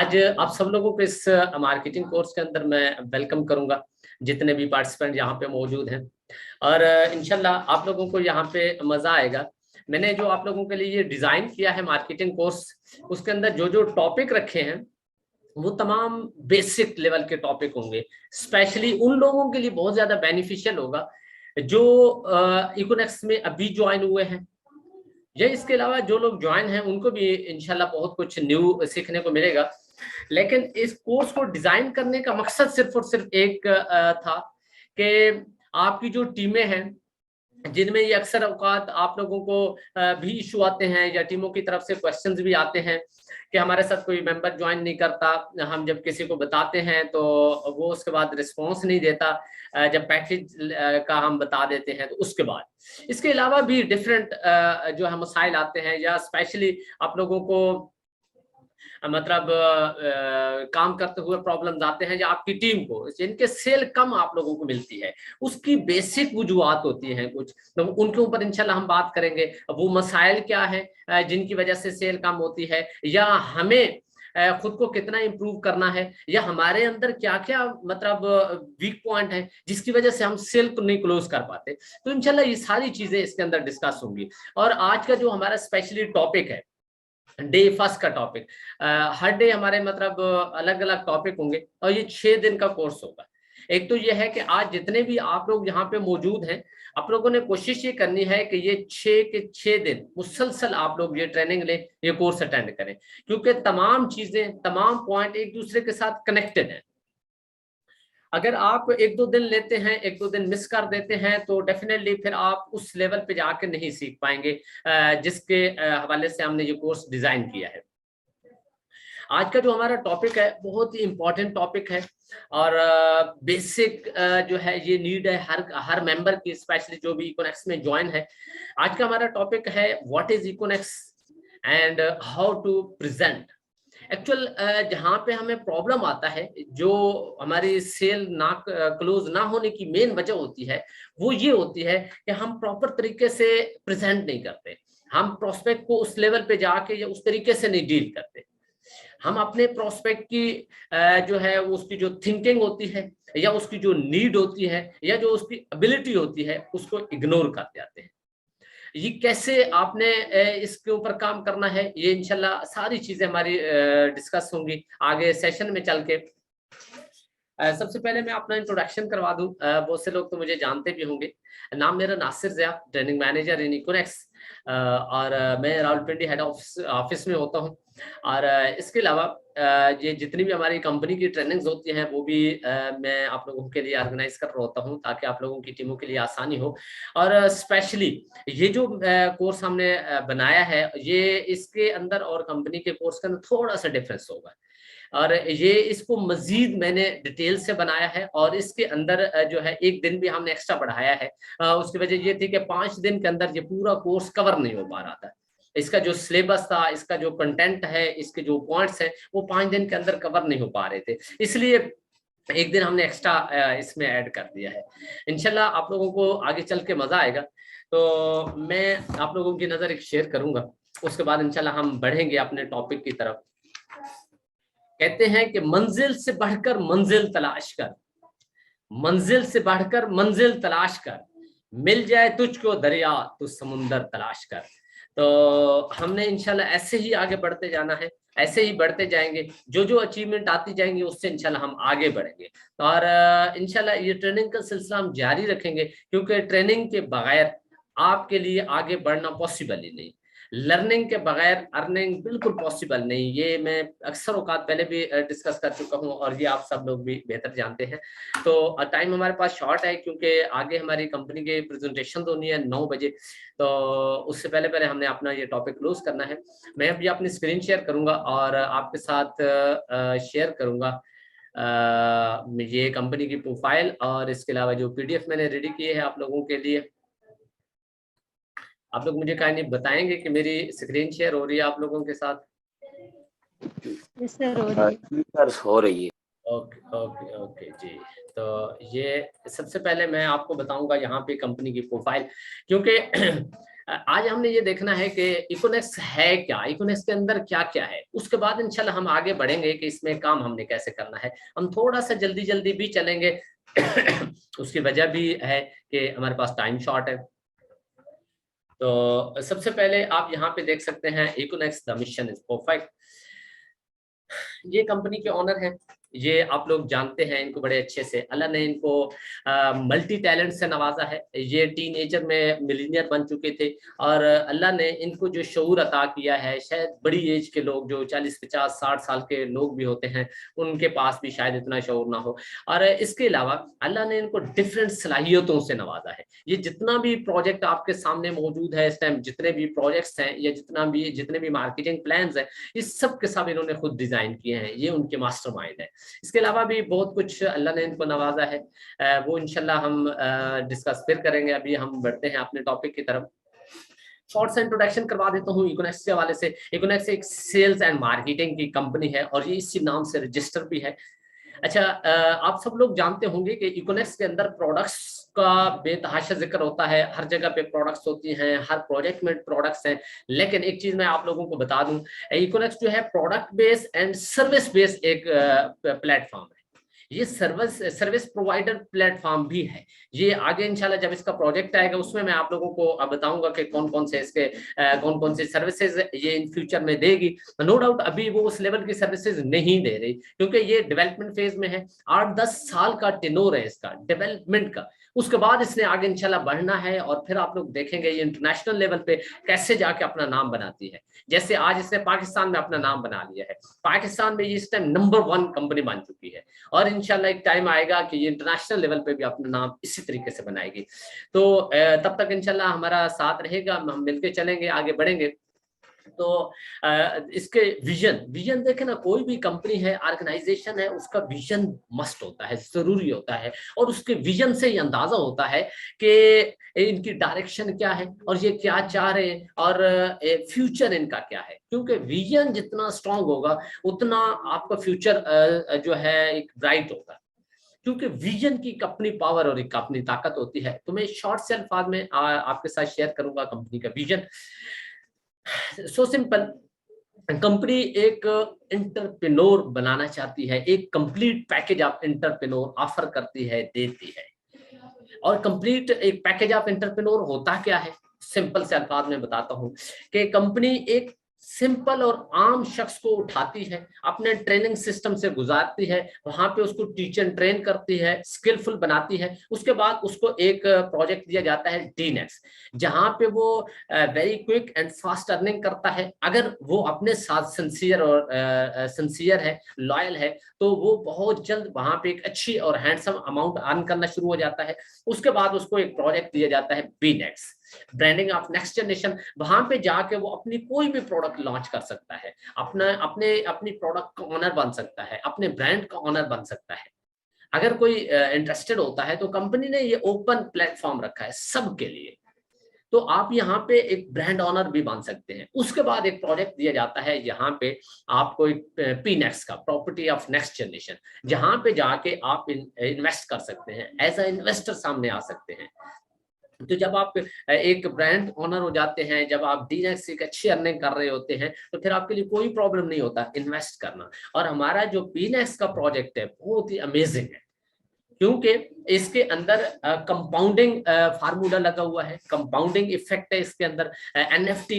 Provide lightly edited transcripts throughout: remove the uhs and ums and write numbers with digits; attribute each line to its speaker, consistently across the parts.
Speaker 1: आज आप सब लोगों को इस मार्केटिंग कोर्स के अंदर मैं वेलकम करूंगा, जितने भी पार्टिसिपेंट यहाँ पे मौजूद हैं। और इंशाल्लाह आप लोगों को यहाँ पे मजा आएगा। मैंने जो आप लोगों के लिए ये डिजाइन किया है मार्केटिंग कोर्स, उसके अंदर जो जो टॉपिक रखे हैं वो तमाम बेसिक लेवल के टॉपिक होंगे। स्पेशली उन लोगों के लिए बहुत ज्यादा बेनिफिशियल होगा जो इकोनॉमिक्स में अभी ज्वाइन हुए हैं, या इसके अलावा जो लोग ज्वाइन हैं उनको भी इंशाल्लाह बहुत कुछ न्यू सीखने को मिलेगा। लेकिन इस कोर्स को डिजाइन करने का मकसद सिर्फ और सिर्फ एक था कि आपकी जो टीमें हैं जिनमें ये अक्सर औकात आप लोगों को भी इशू आते हैं या टीमों की तरफ से क्वेश्चंस भी आते हैं कि हमारे साथ कोई मेंबर ज्वाइन नहीं करता, हम जब किसी को बताते हैं तो वो उसके बाद रिस्पॉन्स नहीं देता, जब पैकेज का हम बता देते हैं तो उसके बाद इसके अलावा भी डिफरेंट जो है मसाइल आते हैं, या स्पेशली आप लोगों को मतलब काम करते हुए प्रॉब्लम्स आते हैं, या आपकी टीम को जिनके सेल कम आप लोगों को मिलती है उसकी बेसिक वजूहत होती हैं कुछ, तो उनके ऊपर इंशाल्लाह हम बात करेंगे। वो मसाइल क्या है जिनकी वजह से सेल कम होती है, या हमें खुद को कितना इंप्रूव करना है, या हमारे अंदर क्या क्या मतलब वीक पॉइंट है जिसकी वजह से हम सेल को नहीं क्लोज कर पाते। तो इंशाल्लाह ये सारी चीजें इसके अंदर डिस्कस होंगी। और आज का जो हमारा स्पेशली टॉपिक है, डे फर्स्ट का टॉपिक, हर डे हमारे मतलब अलग अलग टॉपिक होंगे और ये 6 दिन का कोर्स होगा। एक तो ये है कि आज जितने भी आप लोग यहाँ पे मौजूद हैं, आप लोगों ने कोशिश ये करनी है कि ये 6 के 6 दिन मुसलसल आप लोग ये ट्रेनिंग लें, ये कोर्स अटेंड करें, क्योंकि तमाम चीजें तमाम पॉइंट एक दूसरे के साथ कनेक्टेड हैं। अगर आप एक दो दिन लेते हैं, एक दो दिन मिस कर देते हैं, तो डेफिनेटली फिर आप उस लेवल पे जाके नहीं सीख पाएंगे जिसके हवाले से हमने ये कोर्स डिजाइन किया है। आज का जो हमारा टॉपिक है बहुत ही इंपॉर्टेंट टॉपिक है और बेसिक जो है ये नीड है हर मेंबर की, स्पेशली जो भी इकोनॉमिक्स में ज्वाइन है। आज का हमारा टॉपिक है what is economics and how to present. Actual जहाँ पे हमें प्रॉब्लम आता है, जो हमारी सेल ना क्लोज ना होने की मेन वजह होती है, वो ये होती है कि हम प्रॉपर तरीके से प्रेजेंट नहीं करते, हम प्रोस्पेक्ट को उस लेवल पे जाके या उस तरीके से नहीं डील करते। हम अपने प्रोस्पेक्ट की जो है उसकी जो थिंकिंग होती है या उसकी जो नीड होती है या जो उसकी एबिलिटी होती है उसको इग्नोर कर जाते हैं। ये कैसे आपने इसके ऊपर काम करना है, ये इंशाल्लाह सारी चीजें हमारी डिस्कस होंगी आगे सेशन में चल के। सबसे पहले मैं अपना इंट्रोडक्शन करवा दूं, बहुत से लोग तो मुझे जानते भी होंगे। नाम मेरा Nasir Zia, training manager in economics, और मैं रावलपिंडी हेड ऑफिस में होता हूं। और इसके अलावा ये जितनी भी हमारी कंपनी की ट्रेनिंग्स होती हैं वो भी मैं आप लोगों के लिए ऑर्गेनाइज कर रहा होता हूं, ताकि आप लोगों की टीमों के लिए आसानी हो। और स्पेशली ये जो कोर्स हमने बनाया है, ये इसके अंदर और कंपनी के कोर्स के अंदर थोड़ा सा डिफरेंस होगा, और ये इसको मजीद मैंने डिटेल से बनाया है। और इसके अंदर जो है एक दिन भी हमने एक्स्ट्रा बढ़ाया है। उसकी वजह ये थी कि 5 दिन के अंदर ये पूरा कोर्स कवर नहीं हो पा रहा था। इसका जो सिलेबस था, इसका जो कंटेंट है, इसके जो पॉइंट्स हैं, वो 5 दिन के अंदर कवर नहीं हो पा रहे थे, इसलिए एक दिन हमने एक्स्ट्रा इसमें ऐड कर दिया है। इंशाल्लाह आप लोगों को आगे चल के मजा आएगा। तो मैं आप लोगों की नजर एक शेयर करूंगा, उसके बाद इंशाल्लाह हम बढ़ेंगे अपने टॉपिक की तरफ। कहते हैं कि मंजिल से बढ़कर मंजिल तलाश कर, मंजिल से बढ़कर मंजिल तलाश कर, मिल जाए तुझको दरिया तो समुंदर तलाश कर। तो हमने इंशाल्लाह ऐसे ही आगे बढ़ते जाना है, ऐसे ही बढ़ते जाएंगे, जो जो अचीवमेंट आती जाएंगी उससे इंशाल्लाह हम आगे बढ़ेंगे। और इंशाल्लाह ये ट्रेनिंग का सिलसिला हम जारी रखेंगे, क्योंकि ट्रेनिंग के बगैर आपके लिए आगे बढ़ना पॉसिबल ही नहीं। लर्निंग के बगैर अर्निंग बिल्कुल पॉसिबल नहीं, ये मैं अक्सर औकात पहले भी डिस्कस कर चुका हूँ और ये आप सब लोग भी बेहतर जानते हैं। तो टाइम हमारे पास शॉर्ट है, क्योंकि आगे हमारी कंपनी के प्रेजेंटेशन होनी है 9 बजे, तो उससे पहले पहले हमने अपना ये टॉपिक क्लोज करना है। मैं अभी अपनी स्क्रीन शेयर करूंगा और आपके साथ शेयर करूंगा ये कंपनी की प्रोफाइल, और इसके अलावा जो PDF मैंने रेडी किए हैं आप लोगों के लिए। आप लोग मुझे काइंडली बताएंगे कि मेरी स्क्रीन शेयर हो रही है आप लोगों के साथ?
Speaker 2: सर हो रही है।
Speaker 1: ओके ओके ओके जी। तो ये सबसे पहले मैं आपको बताऊंगा यहाँ पे कंपनी की प्रोफाइल, क्योंकि आज हमने ये देखना है कि इकोनेक्स है क्या, इकोनेक्स के अंदर क्या क्या है, उसके बाद इंशाल्लाह हम आगे बढ़ेंगे कि इसमें काम हमने कैसे करना है। हम थोड़ा सा जल्दी जल्दी भी चलेंगे उसकी वजह भी है कि हमारे पास टाइम शॉर्ट है। तो सबसे पहले आप यहाँ पे देख सकते हैं इकोनेक्स द मिशन इज परफेक्ट। ये कंपनी के ऑनर हैं, ये आप लोग जानते हैं इनको बड़े अच्छे से। अल्लाह ने इनको मल्टी टैलेंट से नवाजा है। ये टीनेजर में मिलीनियर बन चुके थे और अल्लाह ने इनको जो शऊर अता किया है, शायद बड़ी एज के लोग जो 40 50 60 साल के लोग भी होते हैं उनके पास भी शायद इतना शऊर ना हो। और इसके अलावा अल्लाह ने इनको डिफरेंट सलाहियतों से नवाजा है। ये जितना भी प्रोजेक्ट आपके सामने मौजूद है इस टाइम, जितने भी प्रोजेक्ट्स हैं या जितने भी मार्केटिंग प्लान्स हैं, इस सब के सब इन्होंने खुद डिजाइन किए हैं। ये उनके मास्टरमाइंड है। इसके अलावा भी बहुत कुछ अल्लाह ने इनको नवाजा है, वो इंशाल्लाह हम डिस्कस फिर करेंगे। अभी हम बढ़ते हैं अपने टॉपिक की तरफ। शॉर्ट सा इंट्रोडक्शन करवा देता हूँ इकोनेक्स के हवाले से। इकोनेक्स एक सेल्स एंड मार्केटिंग की कंपनी है और ये इसी नाम से रजिस्टर भी है। अच्छा, आप सब लोग जानते होंगे कि इकोनेक्स के अंदर प्रोडक्ट्स का बेतहाशा जिक्र होता है। हर जगह पे प्रोडक्ट्स होती हैं, हर प्रोजेक्ट में प्रोडक्ट्स हैं। लेकिन एक चीज मैं आप लोगों को बता दूं, इकोनेक्स जो है product based and service based एक प्लेटफॉर्म है। ये सर्विस प्रोवाइडर प्लेटफॉर्म भी है। ये आगे इंशाल्लाह जब इसका प्रोजेक्ट आएगा उसमें मैं आप लोगों को बताऊंगा कि कौन कौन से इसके कौन कौन से सर्विसेज ये इन फ्यूचर में देगी। नो डाउट अभी वो उस लेवल की सर्विसेज नहीं दे रही क्योंकि ये डेवलपमेंट फेज में है। 8-10 साल का टेनोर है इसका डेवलपमेंट का। उसके बाद इसने आगे इंशाल्लाह बढ़ना है और फिर आप लोग देखेंगे ये इंटरनेशनल लेवल पे कैसे जाके अपना नाम बनाती है। जैसे आज इसने पाकिस्तान में अपना नाम बना लिया है। पाकिस्तान में ये इस टाइम नंबर 1 कंपनी बन चुकी है और इंशाल्लाह एक टाइम आएगा कि ये इंटरनेशनल लेवल पे भी अपना नाम इसी तरीके से बनाएगी। तो तब तक इंशाल्लाह हमारा साथ रहेगा, हम मिलके चलेंगे, आगे बढ़ेंगे। तो इसके विजन देखें ना, कोई भी कंपनी है, ऑर्गेनाइजेशन है, उसका विजन मस्ट होता है, जरूरी होता है। और उसके विजन से ही अंदाजा होता है कि इनकी डायरेक्शन क्या है और ये क्या चाह रहे हैं और फ्यूचर इनका क्या है। क्योंकि विजन जितना स्ट्रांग होगा उतना आपका फ्यूचर जो है एक ब्राइट होगा। क्योंकि विजन की अपनी पावर और एक अपनी ताकत होती है। तो मैं शॉर्ट से अल्फाज में आपके साथ शेयर करूंगा कंपनी का विजन। सो सिंपल, कंपनी एक एंटरप्रेन्योर बनाना चाहती है, एक complete package of entrepreneur offer करती है, देती है। और कंप्लीट एक पैकेज ऑफ एंटरप्रेन्योर होता क्या है, सिंपल से अल्फाज में बताता हूं कि कंपनी एक सिंपल और आम शख्स को उठाती है, अपने ट्रेनिंग सिस्टम से गुजारती है, वहां पे उसको टीच एंड ट्रेन करती है, स्किलफुल बनाती है। उसके बाद उसको एक प्रोजेक्ट दिया जाता है डीनेक्स, जहां पे वो very quick and fast earning करता है। अगर वो अपने साथ सिंसियर है, लॉयल है, तो वो बहुत जल्द वहां पे एक अच्छी और हैंडसम अमाउंट अर्न करना शुरू हो जाता है। उसके बाद उसको एक प्रोजेक्ट दिया जाता है बीनेक्स, ब्रांडिंग ऑफ नेक्स्ट जनरेशन। वहां पे जाके वो अपनी कोई भी प्रोडक्ट लॉन्च कर सकता है, अपनी प्रोडक्ट का ऑनर बन सकता है, अपने ब्रांड का ऑनर बन सकता है। अगर कोई इंटरेस्टेड होता है तो कंपनी ने ये ओपन प्लेटफॉर्म रखा है सबके लिए। तो आप यहाँ पे एक ब्रांड ऑनर भी बन सकते हैं। उसके बाद एक प्रोजेक्ट दिया जाता है, यहाँ पे आपको एक पीनेक्स का, प्रॉपर्टी ऑफ नेक्स्ट जनरेशन, जहां पे जाके आप इन्वेस्ट कर सकते हैं, एज अ इन्वेस्टर सामने आ सकते हैं। तो जब आप एक ब्रांड ओनर हो जाते हैं, जब आप डीनेक्स एक अच्छी अर्निंग कर रहे होते हैं, तो फिर आपके लिए कोई प्रॉब्लम नहीं होता इन्वेस्ट करना। और हमारा जो बीनेक्स का प्रोजेक्ट है बहुत ही अमेजिंग है, क्योंकि इसके अंदर कंपाउंडिंग फार्मूला लगा हुआ है, कंपाउंडिंग इफेक्ट है इसके अंदर। एनएफटी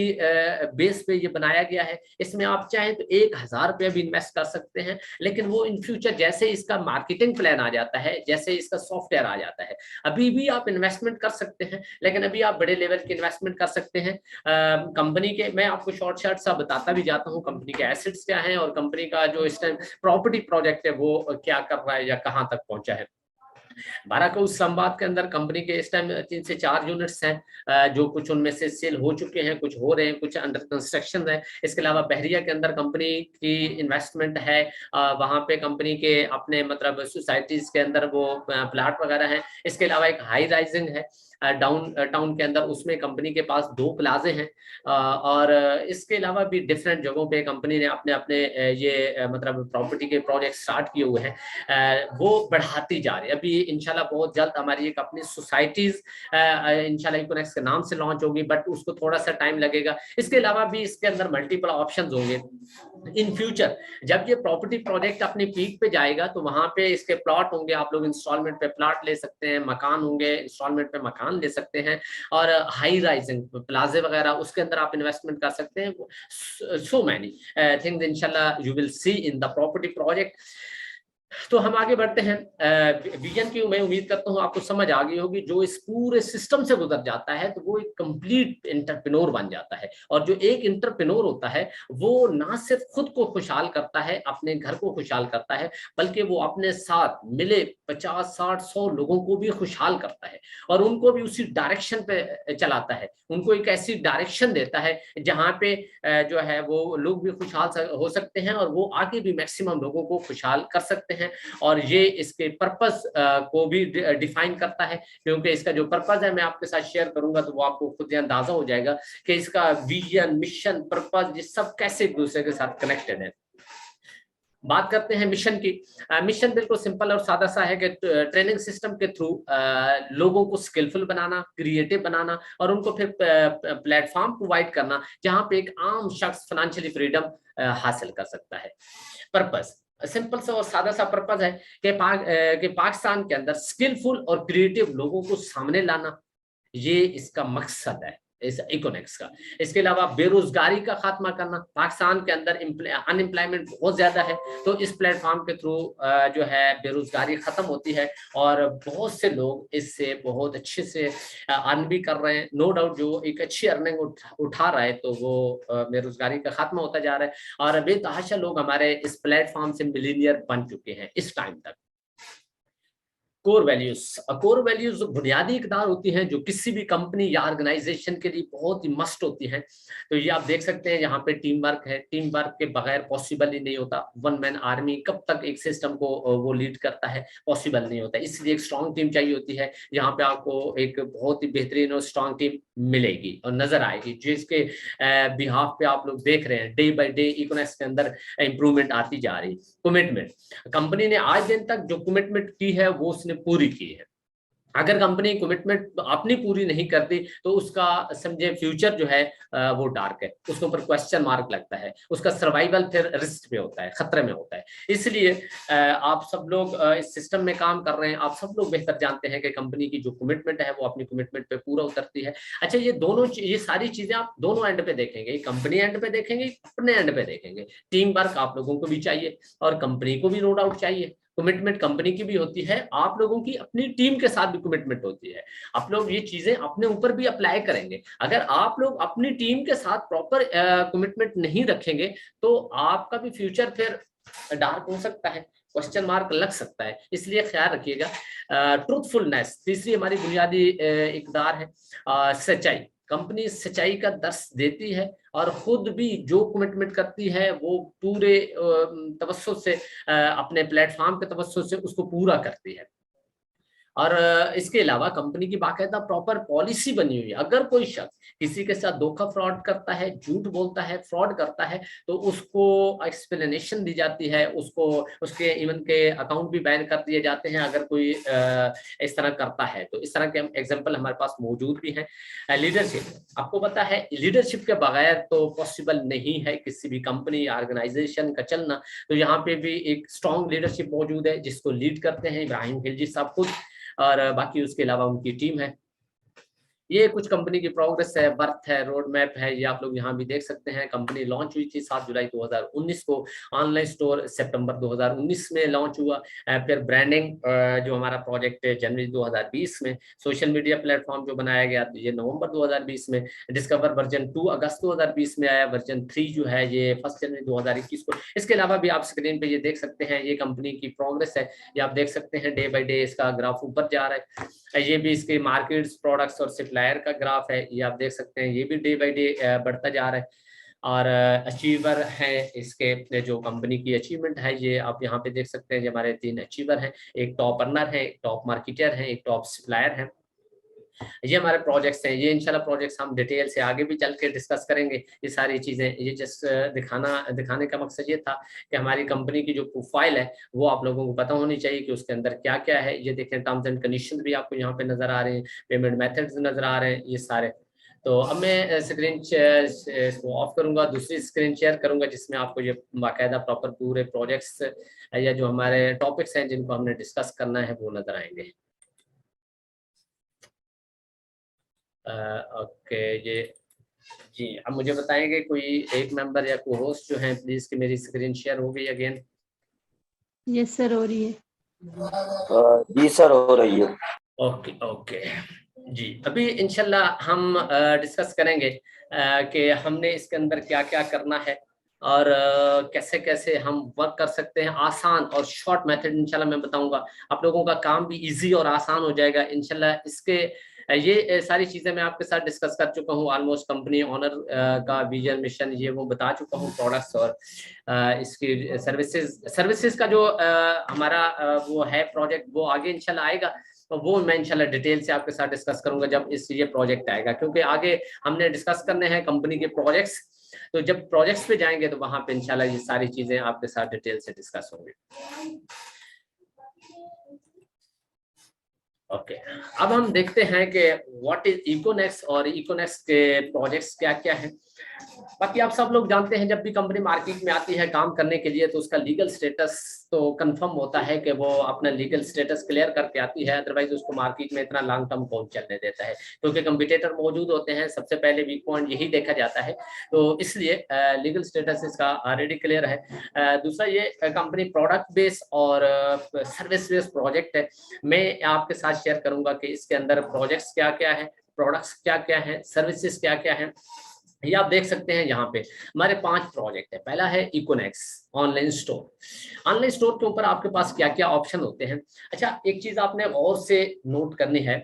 Speaker 1: बेस पे ये बनाया गया है। इसमें आप चाहें तो 1000 रुपया भी इन्वेस्ट कर सकते हैं, लेकिन वो इन फ्यूचर जैसे इसका मार्केटिंग प्लान आ जाता है, जैसे इसका सॉफ्टवेयर आ जाता है, अभी भी आप इन्वेस्टमेंट कर सकते हैं, लेकिन अभी आप बड़े लेवल की इन्वेस्टमेंट कर सकते हैं। कंपनी के मैं आपको शॉर्ट सा बताता भी जाता हूँ कंपनी के एसेट्स क्या हैं और कंपनी का जो इस टाइम प्रॉपर्टी प्रोजेक्ट है वो क्या कर रहा है या कहाँ तक पहुंचा है। बाराकूस संवाद के अंदर कंपनी के इस टाइम 3 से 4 यूनिट्स हैं, जो कुछ उनमें से सेल हो चुके हैं, कुछ हो रहे हैं, कुछ अंडर कंस्ट्रक्शन है। इसके अलावा बहरिया के अंदर कंपनी की इन्वेस्टमेंट है, वहां पे कंपनी के अपने मतलब सोसाइटीज के अंदर वो प्लाट वगैरह हैं। इसके अलावा एक हाई राइजिंग है डाउन टाउन के अंदर, उसमें कंपनी के पास 2 प्लाजे हैं। और इसके अलावा भी डिफरेंट जगहों पे कंपनी ने अपने अपने ये मतलब प्रॉपर्टी के प्रोजेक्ट स्टार्ट किए हुए हैं, वो बढ़ाती जा रही है। अभी इंशाल्लाह बहुत जल्द हमारी एक अपनी सोसाइटीज इंशाल्लाह इकोनेक्स के नाम से लॉन्च होगी, बट उसको थोड़ा सा टाइम लगेगा। इसके अलावा भी इसके अंदर मल्टीपल ऑप्शंस होंगे इन फ्यूचर। जब ये प्रॉपर्टी प्रोजेक्ट अपनी पीक पे जाएगा तो वहां पे इसके प्लॉट होंगे, आप लोग इंस्टॉलमेंट पे प्लॉट ले सकते हैं, मकान होंगे इंस्टॉलमेंट पे मकान ले सकते हैं, और हाई राइजिंग प्लाजे वगैरह उसके अंदर आप इन्वेस्टमेंट कर सकते हैं। सो मैनी थिंग्स इंशाल्लाह you will see in the property project. तो हम आगे बढ़ते हैं। विजन की मैं उम्मीद करता हूँ आपको समझ आ गई होगी। जो इस पूरे सिस्टम से गुजर जाता है तो वो एक कंप्लीट एंटरप्रेन्योर बन जाता है, और जो एक एंटरप्रेन्योर होता है वो ना सिर्फ खुद को खुशहाल करता है, अपने घर को खुशहाल करता है, बल्कि वो अपने साथ मिले 50, 60, 100 लोगों को भी खुशहाल करता है, और उनको भी उसी डायरेक्शन पे चलाता है। उनको एक ऐसी डायरेक्शन देता है जहाँ पे जो है वो लोग भी खुशहाल हो सकते हैं, और वो आगे भी मैक्सिमम लोगों को खुशहाल कर सकते हैं। और ये इसके पर्पस को भी डिफाइन करता है, क्योंकि इसका जो पर्पस है मैं आपके साथ शेयर करूंगा तो वो आपको खुद ही अंदाजा हो जाएगा कि इसका विजन, मिशन, पर्पस ये सब कैसे एक दूसरे के साथ कनेक्टेड है। बात करते हैं मिशन की। मिशन बिल्कुल सिंपल और सादा सा है कि ट्रेनिंग सिस्टम के थ्रू लोगों को स्किलफुल बनाना, क्रिएटिव बनाना, और उनको फिर प्लेटफॉर्म प्रोवाइड करना जहां पे एक आम शख्स फाइनेंशियली फ्रीडम हासिल कर सकता है। पर्पस सिंपल सा और सादा सा पर्पस है कि पाकिस्तान के अंदर स्किलफुल और क्रिएटिव लोगों को सामने लाना, ये इसका मकसद है इस इकोनेक्स का। इसके अलावा बेरोजगारी का खात्मा करना, पाकिस्तान के अंदर अनएम्प्लॉयमेंट बहुत ज्यादा है, तो इस प्लेटफॉर्म के थ्रू जो है बेरोजगारी खत्म होती है, और बहुत से लोग इससे बहुत अच्छे से अर्न भी कर रहे हैं। नो डाउट जो एक अच्छी अर्निंग उठा रहा है तो वो बेरोजगारी का खात्मा होता जा रहा है, और बेतहाशा लोग हमारे इस प्लेटफॉर्म से मिलीनियर बन चुके हैं इस टाइम तक। कोर वैल्यूज बुनियादी इकदार होती हैं जो किसी भी कंपनी या ऑर्गेनाइजेशन के लिए बहुत ही मस्ट होती हैं। तो ये आप देख सकते हैं यहाँ पे टीम वर्क है, टीम वर्क के बगैर पॉसिबल ही नहीं होता। वन मैन आर्मी कब तक एक सिस्टम को वो लीड करता है, पॉसिबल नहीं होता। इसलिए एक स्ट्रॉन्ग टीम चाहिए होती है, यहाँ पे आपको एक बहुत ही बेहतरीन और स्ट्रॉन्ग टीम मिलेगी और नजर आएगी, जिसके बिहाफ पे आप लोग देख रहे हैं डे बाई डे इकोनॉमिक्स के अंदर इंप्रूवमेंट आती जा रही। कमिटमेंट, कंपनी ने आज दिन तक जो कमिटमेंट की है वो उसने पूरी की है। अगर कंपनी कमिटमेंट अपनी पूरी नहीं करती तो उसका समझे फ्यूचर जो है वो डार्क है, उसके ऊपर क्वेश्चन मार्क लगता है, उसका सर्वाइवल फिर रिस्क पे होता है, खतरे में होता है। इसलिए आप सब लोग इस सिस्टम में काम कर रहे हैं, आप सब लोग बेहतर जानते हैं कि कंपनी की जो कमिटमेंट है वो अपनी कमिटमेंट पे पूरा उतरती है। अच्छा, ये सारी चीजें आप दोनों एंड पे देखेंगे, कंपनी एंड पे देखेंगे, अपने एंड पे देखेंगे। टीम वर्क आप लोगों को भी चाहिए और कंपनी को भी नो डाउट चाहिए। कमिटमेंट कंपनी की भी होती है, आप लोगों की अपनी टीम के साथ भी कमिटमेंट होती है। आप लोग ये चीजें अपने ऊपर भी अप्लाई करेंगे। अगर आप लोग अपनी टीम के साथ प्रॉपर कमिटमेंट नहीं रखेंगे तो आपका भी फ्यूचर फिर डार्क हो सकता है, क्वेश्चन मार्क लग सकता है। इसलिए ख्याल रखिएगा। ट्रूथफुलनेस तीसरी हमारी बुनियादी इकदार है। सच्चाई, कंपनी सच्चाई का दर्श देती है और खुद भी जो कमिटमेंट करती है वो पूरे तवज्जुह से अपने प्लेटफॉर्म के तवज्जुह से उसको पूरा करती है। और इसके अलावा कंपनी की बाकायदा प्रॉपर पॉलिसी बनी हुई है। अगर कोई शख्स किसी के साथ धोखा फ्रॉड करता है, झूठ बोलता है, फ्रॉड करता है, तो उसको एक्सप्लेनेशन दी जाती है, उसको उसके इवन के अकाउंट भी बैन कर दिए जाते हैं अगर कोई इस तरह करता है। तो इस तरह के एग्जाम्पल हमारे पास मौजूद भी हैं। लीडरशिप, आपको पता है लीडरशिप के बगैर तो पॉसिबल नहीं है किसी भी कंपनी या ऑर्गेनाइजेशन का चलना। तो यहाँ पे भी एक स्ट्रॉन्ग लीडरशिप मौजूद है जिसको लीड करते हैं इब्राहिम खिलजी साहब खुद, और बाकी उसके अलावा उनकी टीम है। ये कुछ कंपनी की प्रोग्रेस है, बर्थ है, रोड मैप है, ये आप लोग यहाँ भी देख सकते हैं। कंपनी लॉन्च हुई थी 7 जुलाई 2019 को, ऑनलाइन स्टोर सितंबर 2019 में लॉन्च हुआ। फिर ब्रांडिंग जो हमारा प्रोजेक्ट है जनवरी 2020 में, सोशल मीडिया प्लेटफॉर्म जो बनाया गया ये नवंबर 2020 में, डिस्कवर वर्जन 2 अगस्त 2020 में आया, वर्जन 3 जो है ये 1 जनवरी 2021 को। इसके अलावा भी आप स्क्रीन पे ये देख सकते हैं, ये कंपनी की प्रोग्रेस है, ये आप देख सकते हैं डे बाई डे इसका ग्राफ ऊपर जा रहा है। ये भी इसके मार्केट्स, प्रोडक्ट्स और सप्लायर का ग्राफ है, ये आप देख सकते हैं, ये भी डे बाई डे बढ़ता जा रहा है। और अचीवर है इसके, जो कंपनी की अचीवमेंट है ये आप यहाँ पे देख सकते हैं। जो हमारे 3 अचीवर हैं, एक टॉप अर्नर है, एक टॉप मार्केटर है, एक टॉप सप्लायर है। ये हमारे प्रोजेक्ट्स हैं। ये इंशाल्लाह प्रोजेक्ट्स हम डिटेल से आगे भी चल के डिस्कस करेंगे ये सारी चीज़ें। ये जस्ट दिखाने का मकसद ये था कि हमारी कंपनी की जो प्रोफाइल है वो आप लोगों को पता होनी चाहिए कि उसके अंदर क्या क्या है। ये देखें, टर्म्स एंड कंडीशन भी आपको यहाँ पे नजर आ रहे हैं, पेमेंट मेथड्स नजर आ रहे हैं, ये सारे। तो अब मैं स्क्रीन इसको ऑफ करूंगा, दूसरी स्क्रीन शेयर करूंगा जिसमें आपको ये बाकायदा प्रॉपर पूरे प्रोजेक्ट्स या जो हमारे टॉपिक्स हैं जिनको हमने डिस्कस करना है वो नजर आएंगे। ओके, ये जी, अब मुझे बताएंगे कोई एक मेंबर या को होस्ट जो है प्लीज कि मेरी स्क्रीन शेयर हो गई अगेन?
Speaker 3: यस सर, हो रही है।
Speaker 2: जी सर, हो रही है।
Speaker 1: ओके ओके जी, अभी इंशाल्लाह हम डिस्कस करेंगे कि हमने इसके अंदर क्या क्या करना है और कैसे कैसे हम वर्क कर सकते हैं। आसान और शॉर्ट मेथड इंशाल्लाह मैं बताऊंगा, आप लोगों का काम भी इजी और आसान हो जाएगा इंशाल्लाह। इसके ये सारी चीज़ें मैं आपके साथ डिस्कस कर चुका हूँ ऑलमोस्ट। कंपनी ऑनर का विजन मिशन ये वो बता चुका हूँ, प्रोडक्ट्स और इसकी सर्विसेज का जो हमारा वो है प्रोजेक्ट वो आगे इंशाल्लाह आएगा। तो वो मैं इंशाल्लाह डिटेल से आपके साथ डिस्कस करूंगा जब ये प्रोजेक्ट आएगा, क्योंकि आगे हमने डिस्कस करने हैं कंपनी के प्रोजेक्ट्स। तो जब प्रोजेक्ट्स पे जाएंगे तो वहां पे इंशाल्लाह ये सारी चीजें आपके साथ डिटेल से डिस्कस होंगी। ओके, अब हम देखते हैं कि व्हाट इज इकोनेक्स और इकोनेक्स के प्रोजेक्ट्स क्या क्या हैं। बाकी आप सब लोग जानते हैं जब भी कंपनी मार्केट में आती है काम करने के लिए तो उसका लीगल स्टेटस तो कंफर्म होता है कि वो अपना लीगल स्टेटस क्लियर करके आती है, अदरवाइज उसको मार्केट में इतना लॉन्ग टर्म कौन चलने देता है, क्योंकि कंपटीटर मौजूद होते हैं। सबसे पहले वीक पॉइंट यही देखा जाता है, तो इसलिए लीगल स्टेटस इसका ऑलरेडी क्लियर है। दूसरा, ये कंपनी प्रोडक्ट बेस और सर्विस बेस प्रोजेक्ट है। मैं आपके साथ शेयर करूंगा कि इसके अंदर प्रोजेक्ट्स क्या क्या है, प्रोडक्ट्स क्या क्या है, सर्विसेज क्या क्या है। ये आप देख सकते हैं यहाँ पे हमारे 5 प्रोजेक्ट है। पहला है इकोनेक्स ऑनलाइन स्टोर। ऑनलाइन स्टोर के ऊपर आपके पास क्या क्या ऑप्शन होते हैं। अच्छा, एक चीज आपने गौर से नोट करनी है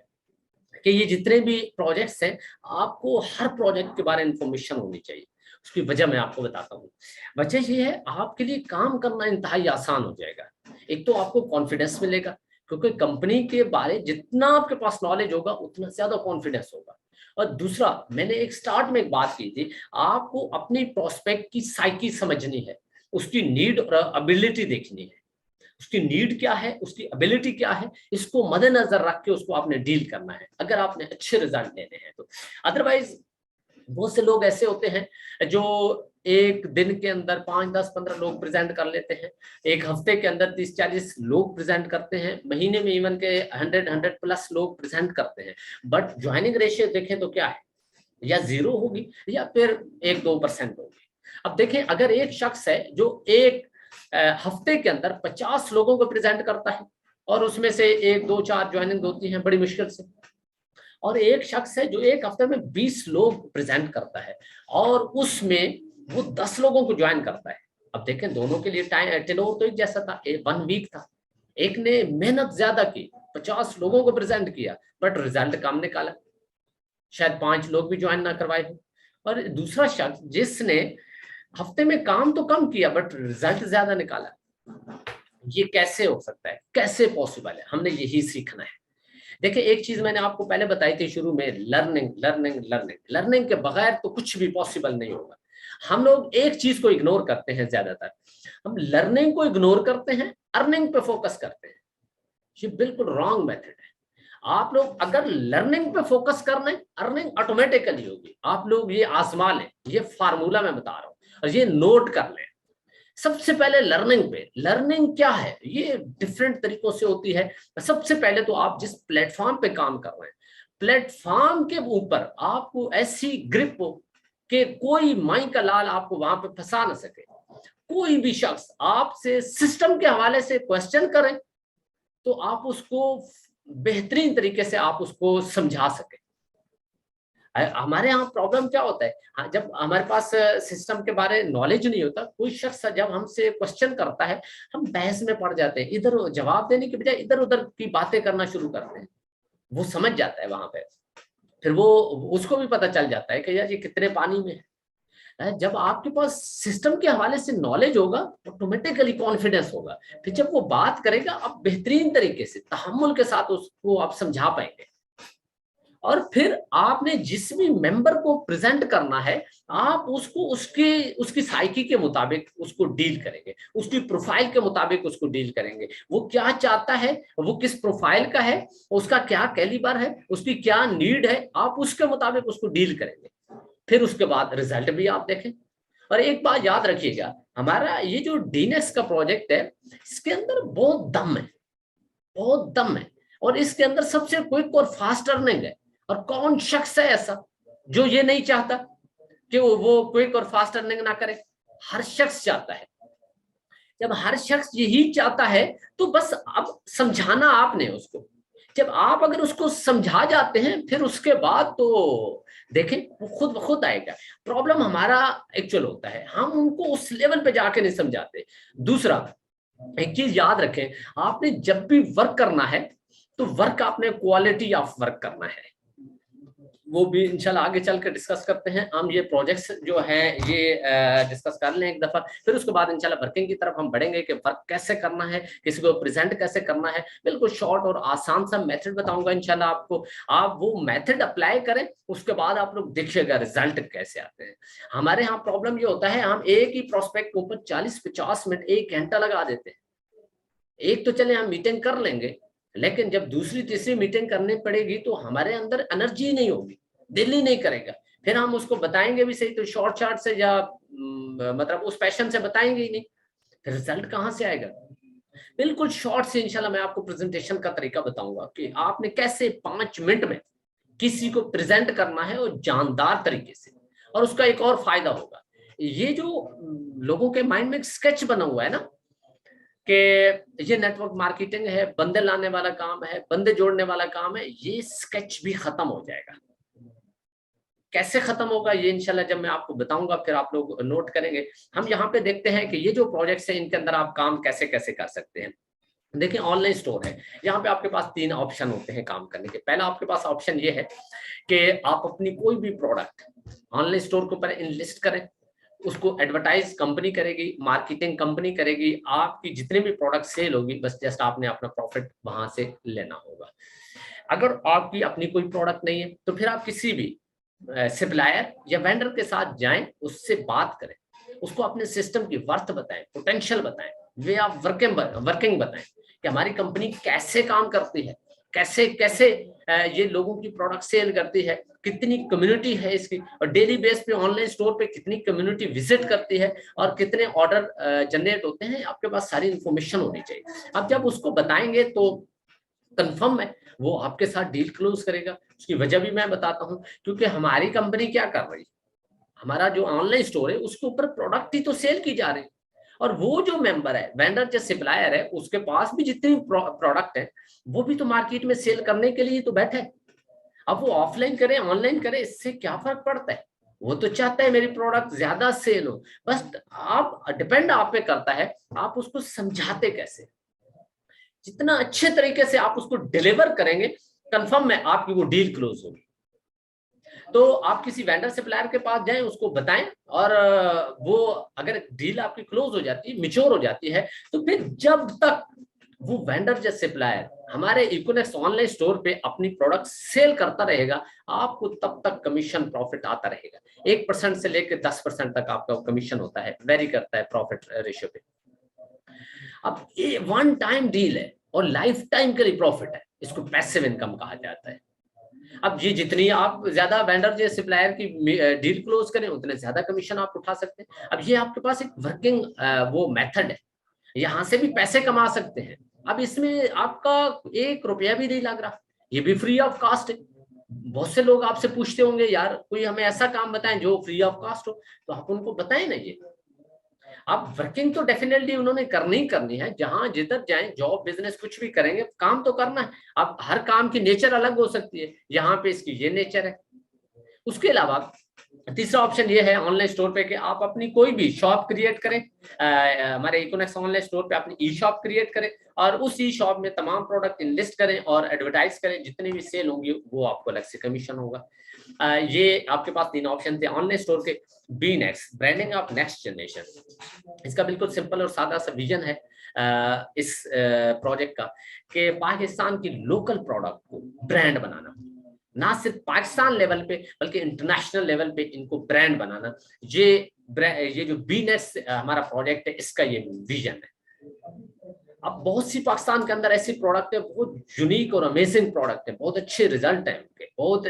Speaker 1: कि ये जितने भी प्रोजेक्ट्स हैं आपको हर प्रोजेक्ट के बारे में इंफॉर्मेशन होनी चाहिए। उसकी वजह मैं आपको बताता हूँ। वजह ये है, आपके लिए काम करना इंतहाई आसान हो जाएगा। एक तो आपको कॉन्फिडेंस मिलेगा, क्योंकि कंपनी के बारे जितना आपके पास नॉलेज होगा उतना ज्यादा कॉन्फिडेंस होगा। और दूसरा, मैंने एक स्टार्ट में एक बात की थी, आपको अपनी प्रोस्पेक्ट की साइकी समझनी है, उसकी नीड और एबिलिटी देखनी है। उसकी नीड क्या है, उसकी एबिलिटी क्या है, इसको मद्देनजर रख के उसको आपने डील करना है अगर आपने अच्छे रिजल्ट लेने हैं तो। अदरवाइज बहुत से लोग ऐसे होते हैं जो एक दिन के अंदर 5, 10, 15 लोग प्रेजेंट कर लेते हैं, एक हफ्ते के अंदर 30, 40 लोग प्रेजेंट करते हैं, महीने में इवन के 100 प्लस लोग प्रेजेंट करते हैं। बट ज्वाइनिंग रेशियो देखें तो क्या है, या 0 होगी या फिर 1-2% होगी। अब देखें, अगर एक शख्स है जो एक हफ्ते के अंदर 50 लोगों को प्रेजेंट करता है और उसमें से 1, 2, 4 ज्वाइनिंग होती है बड़ी मुश्किल से, और एक शख्स है जो एक हफ्ते में 20 लोग प्रेजेंट करता है और उसमें वो 10 लोगों को ज्वाइन करता है। अब देखें, दोनों के लिए टाइम टेनोवर तो एक जैसा था, 1 वीक था। एक ने मेहनत ज्यादा की, 50 लोगों को प्रेजेंट किया, बट रिजल्ट कम निकाला, शायद 5 लोग भी ज्वाइन ना करवाए हो। और दूसरा शख्स जिसने हफ्ते में काम तो कम किया बट रिजल्ट ज्यादा निकाला। ये कैसे हो सकता है, कैसे पॉसिबल है? हमने यही सीखना है। देखिए, एक चीज मैंने आपको पहले बताई थी शुरू में, लर्निंग लर्निंग लर्निंग। लर्निंग के बगैर तो कुछ भी पॉसिबल नहीं होगा। हम लोग एक चीज को इग्नोर करते हैं ज्यादातर, हम लर्निंग को इग्नोर करते हैं, अर्निंग पे फोकस करते हैं। ये बिल्कुल रॉन्ग मेथड है। आप लोग अगर लर्निंग पे फोकस कर लें, अर्निंग ऑटोमेटिकली होगी। आप लोग ये आजमा लें, ये फार्मूला मैं बता रहा हूँ और ये नोट कर लें। सबसे पहले लर्निंग पे, लर्निंग क्या है ये डिफरेंट तरीकों से होती है। सबसे पहले तो आप जिस प्लेटफॉर्म पे काम कर रहे हैं, प्लेटफॉर्म के ऊपर आपको ऐसी ग्रिप हो कि कोई माई का लाल आपको वहां पे फंसा ना सके। कोई भी शख्स आपसे सिस्टम के हवाले से क्वेश्चन करें तो आप उसको बेहतरीन तरीके से आप उसको समझा सके। हमारे यहाँ प्रॉब्लम क्या होता है, हाँ, जब हमारे पास सिस्टम के बारे में नॉलेज नहीं होता, कोई शख्स जब हमसे क्वेश्चन करता है हम बहस में पड़ जाते हैं, इधर जवाब देने के बजाय इधर उधर की बातें करना शुरू करते हैं। वो समझ जाता है वहां पे, फिर वो उसको भी पता चल जाता है कि यार ये कितने पानी में है। जब आपके पास सिस्टम के हवाले से नॉलेज होगा ऑटोमेटिकली कॉन्फिडेंस होगा, फिर जब वो बात करेगा आप बेहतरीन तरीके से तहम्मुल के साथ उसको आप समझा पाएंगे। और फिर आपने जिस भी मेंबर को प्रेजेंट करना है, आप उसको उसकी साइकी के मुताबिक उसको डील करेंगे, उसकी प्रोफाइल के मुताबिक उसको डील करेंगे। वो क्या चाहता है, वो किस प्रोफाइल का है, उसका क्या कैलिबर है, उसकी क्या नीड है, आप उसके मुताबिक उसको डील करेंगे। फिर उसके बाद रिजल्ट भी आप देखें। और एक बात याद रखिएगा, हमारा ये जो डीनेक्स का प्रोजेक्ट है, इसके अंदर बहुत दम है, बहुत दम है, और इसके अंदर सबसे क्विक और फास्ट अर्निंग है। और कौन शख्स है ऐसा जो ये नहीं चाहता कि वो क्विक और फास्ट अर्निंग ना करे? हर शख्स चाहता है। जब हर शख्स यही चाहता है तो बस अब समझाना आपने उसको। जब आप अगर उसको समझा जाते हैं, फिर उसके बाद तो देखें वो खुद ब खुद आएगा। प्रॉब्लम हमारा एक्चुअल होता है, हम उनको उस लेवल पे जाके नहीं समझाते। दूसरा, एक चीज याद रखें, आपने जब भी वर्क करना है तो वर्क आपने क्वालिटी ऑफ वर्क करना है। वो भी इंशाल्लाह आगे चल कर डिस्कस करते हैं। हम ये प्रोजेक्ट्स जो है ये डिस्कस कर लें एक दफा, फिर उसके बाद इंशाल्लाह वर्किंग की तरफ हम बढ़ेंगे कि वर्क कैसे करना है, किसी को प्रेजेंट कैसे करना है। बिल्कुल शॉर्ट और आसान सा मेथड बताऊंगा इंशाल्लाह आपको। आप वो मेथड अप्लाई करें, उसके बाद आप लोग देखिएगा रिजल्ट कैसे आते हैं। हमारे यहाँ प्रॉब्लम ये होता है, हम एक ही प्रोस्पेक्ट के ऊपर 40-50 मिनट 1 घंटा लगा देते हैं। एक तो चले हम मीटिंग कर लेंगे, लेकिन जब दूसरी तीसरी मीटिंग करनी पड़ेगी तो हमारे अंदर एनर्जी नहीं होगी, दिल ही नहीं करेगा। फिर हम उसको बताएंगे भी सही तो शॉर्ट से या मतलब उस पैशन से बताएंगे ही नहीं, फिर रिजल्ट कहाँ से आएगा? बिल्कुल शॉर्ट से इंशाल्लाह मैं आपको प्रेजेंटेशन का तरीका बताऊंगा कि आपने कैसे 5 मिनट में किसी को प्रेजेंट करना है और जानदार तरीके से। और उसका एक और फायदा होगा, ये जो लोगों के माइंड में एक स्केच बना हुआ है ना कि ये नेटवर्क मार्केटिंग है, बंदे लाने वाला काम है, बंदे जोड़ने वाला काम है, ये स्केच भी खत्म हो जाएगा। कैसे खत्म होगा ये इंशाल्लाह जब मैं आपको बताऊंगा, फिर आप लोग नोट करेंगे। हम यहाँ पे देखते हैं कि ये जो प्रोजेक्ट्स हैं इनके अंदर आप काम कैसे कैसे कर सकते हैं। देखिए ऑनलाइन स्टोर है, यहाँ पे आपके पास 3 ऑप्शन होते हैं काम करने के। पहला आपके पास ऑप्शन ये है कि आप अपनी कोई भी प्रोडक्ट ऑनलाइन स्टोर के ऊपर इनलिस्ट करें, उसको एडवर्टाइज कंपनी करेगी, मार्केटिंग कंपनी करेगी, आपकी जितने भी प्रोडक्ट सेल होगी बस जस्ट आपने अपना प्रॉफिट वहां से लेना होगा। अगर आपकी अपनी कोई प्रोडक्ट नहीं है तो फिर आप किसी भी सप्लायर या वेंडर के साथ जाएं, उससे बात करें, उसको अपने सिस्टम की वर्थ बताएं, पोटेंशियल बताएं, वे ऑफ वर्किंग बताएं कि हमारी कंपनी कैसे काम करती है, कैसे कैसे ये लोगों की प्रोडक्ट सेल करती है, कितनी कम्युनिटी है इसकी, और डेली बेस पे ऑनलाइन स्टोर पे कितनी कम्युनिटी विजिट करती है, और कितने ऑर्डर जनरेट होते हैं। आपके पास सारी इंफॉर्मेशन होनी चाहिए। अब जब उसको बताएंगे तो कंफर्म है वो आपके साथ डील क्लोज करेगा। उसकी वजह भी मैं बताता हूँ, क्योंकि हमारी कंपनी क्या कर रही है, हमारा जो ऑनलाइन स्टोर है उसके ऊपर प्रोडक्ट ही तो सेल की जा रही है, और वो जो मेंबर है, वेंडर जो सप्लायर है, उसके पास भी जितने प्रोडक्ट है वो भी तो मार्केट में सेल करने के लिए तो बैठे। अब वो ऑफलाइन करे ऑनलाइन करे, इससे क्या फर्क पड़ता है? वो तो चाहता है मेरी प्रोडक्ट ज्यादा सेल हो। बस आप डिपेंड आप पे करता है आप उसको समझाते कैसे। जितना अच्छे तरीके से आप उसको डिलीवर करेंगे, कंफर्म है आपकी वो डील क्लोज होगी। तो आप किसी वेंडर सप्लायर के पास जाएं, उसको बताएं, और वो अगर डील आपकी क्लोज हो जाती है, मिच्योर हो जाती है, तो फिर जब तक वो वेंडर या सप्लायर हमारे इकोनेक्स ऑनलाइन स्टोर पे अपनी प्रोडक्ट सेल करता रहेगा, आपको तब तक कमीशन प्रॉफिट आता रहेगा। 1% से लेकर 10% तक आपका कमीशन होता है, वेरी करता है प्रॉफिट रेशियो पे। अब ये वन टाइम डील है और लाइफ टाइम के लिए प्रॉफिट है, इसको पैसिव इनकम कहा जाता है। अब ये जितनी आप ज्यादा वेंडर या सप्लायर की डील क्लोज करें, उतने ज्यादा कमीशन आप उठा सकते हैं। अब ये आपके पास एक वर्किंग वो मेथड है, यहाँ से भी पैसे कमा सकते हैं। अब इसमें आपका 1 रुपया भी नहीं लग रहा, ये भी फ्री ऑफ कॉस्ट है। बहुत से लोग आपसे पूछते होंगे यार कोई हमें ऐसा काम बताएं जो फ्री ऑफ कॉस्ट हो, तो आप उनको बताएं ना। ये अब वर्किंग तो डेफिनेटली उन्होंने करनी ही करनी है, जहां जिधर जाएं, जॉब बिजनेस कुछ भी करेंगे, काम तो करना है। अब हर काम की नेचर अलग हो सकती है, यहाँ पे इसकी ये नेचर है। उसके अलावा तीसरा ऑप्शन ये है ऑनलाइन स्टोर पे कि आप अपनी कोई भी शॉप क्रिएट करें, हमारे इकोनेक्स ऑनलाइन स्टोर पे अपनी ई शॉप क्रिएट करें, और उस ई शॉप में तमाम प्रोडक्ट इनलिस्ट करें और एडवर्टाइज करें। जितनी भी सेल होंगी वो आपको अलग से कमीशन होगा। ये आपके पास 3 ऑप्शन थे ऑनलाइन स्टोर के। B next, branding of next generation. इसका बिल्कुल सिंपल और सादा सा विजन है इस प्रोजेक्ट का कि पाकिस्तान की लोकल प्रोडक्ट को ब्रांड बनाना। ना सिर्फ पाकिस्तान लेवल पे बल्कि इंटरनेशनल लेवल पे इनको ब्रांड बनाना। ये जो बीनेट्स हमारा प्रोजेक्ट है, इसका ये विजन है। अब बहुत सी पाकिस्तान के अंदर ऐसी प्रोडक्ट है, बहुत यूनिक और अमेजिंग प्रोडक्ट है, बहुत अच्छे रिजल्ट है उनके, बहुत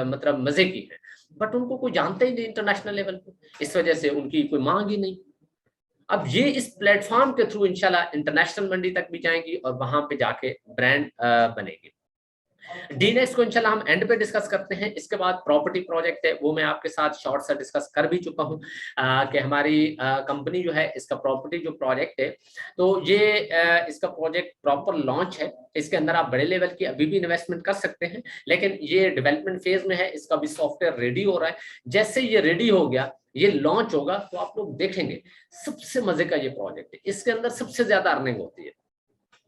Speaker 1: मतलब मजे की है, बट उनको कोई जानता ही नहीं इंटरनेशनल लेवल पे, इस वजह से उनकी कोई मांग ही नहीं। अब ये इस प्लेटफॉर्म के थ्रू इंशाल्लाह इंटरनेशनल मंडी तक भी जाएंगी और वहां पे जाके ब्रांड बनेगी। डीनेक्स को इंशाल्लाह हम एंड पे डिस्कस करते हैं। इसके बाद प्रॉपर्टी प्रोजेक्ट है, वो मैं आपके साथ शॉर्ट सा डिस्कस कर भी चुका हूं कि हमारी कंपनी जो है, इसका प्रॉपर्टी जो प्रोजेक्ट है, तो ये इसका प्रोजेक्ट प्रॉपर लॉन्च है। इसके अंदर आप बड़े लेवल की अभी भी इन्वेस्टमेंट कर सकते हैं, लेकिन ये डेवलपमेंट फेज में है, इसका भी सॉफ्टवेयर रेडी हो रहा है। जैसे ये रेडी हो गया, ये लॉन्च होगा, तो आप लोग देखेंगे सबसे मजे का ये प्रोजेक्ट है, इसके अंदर सबसे ज्यादा अर्निंग होती है।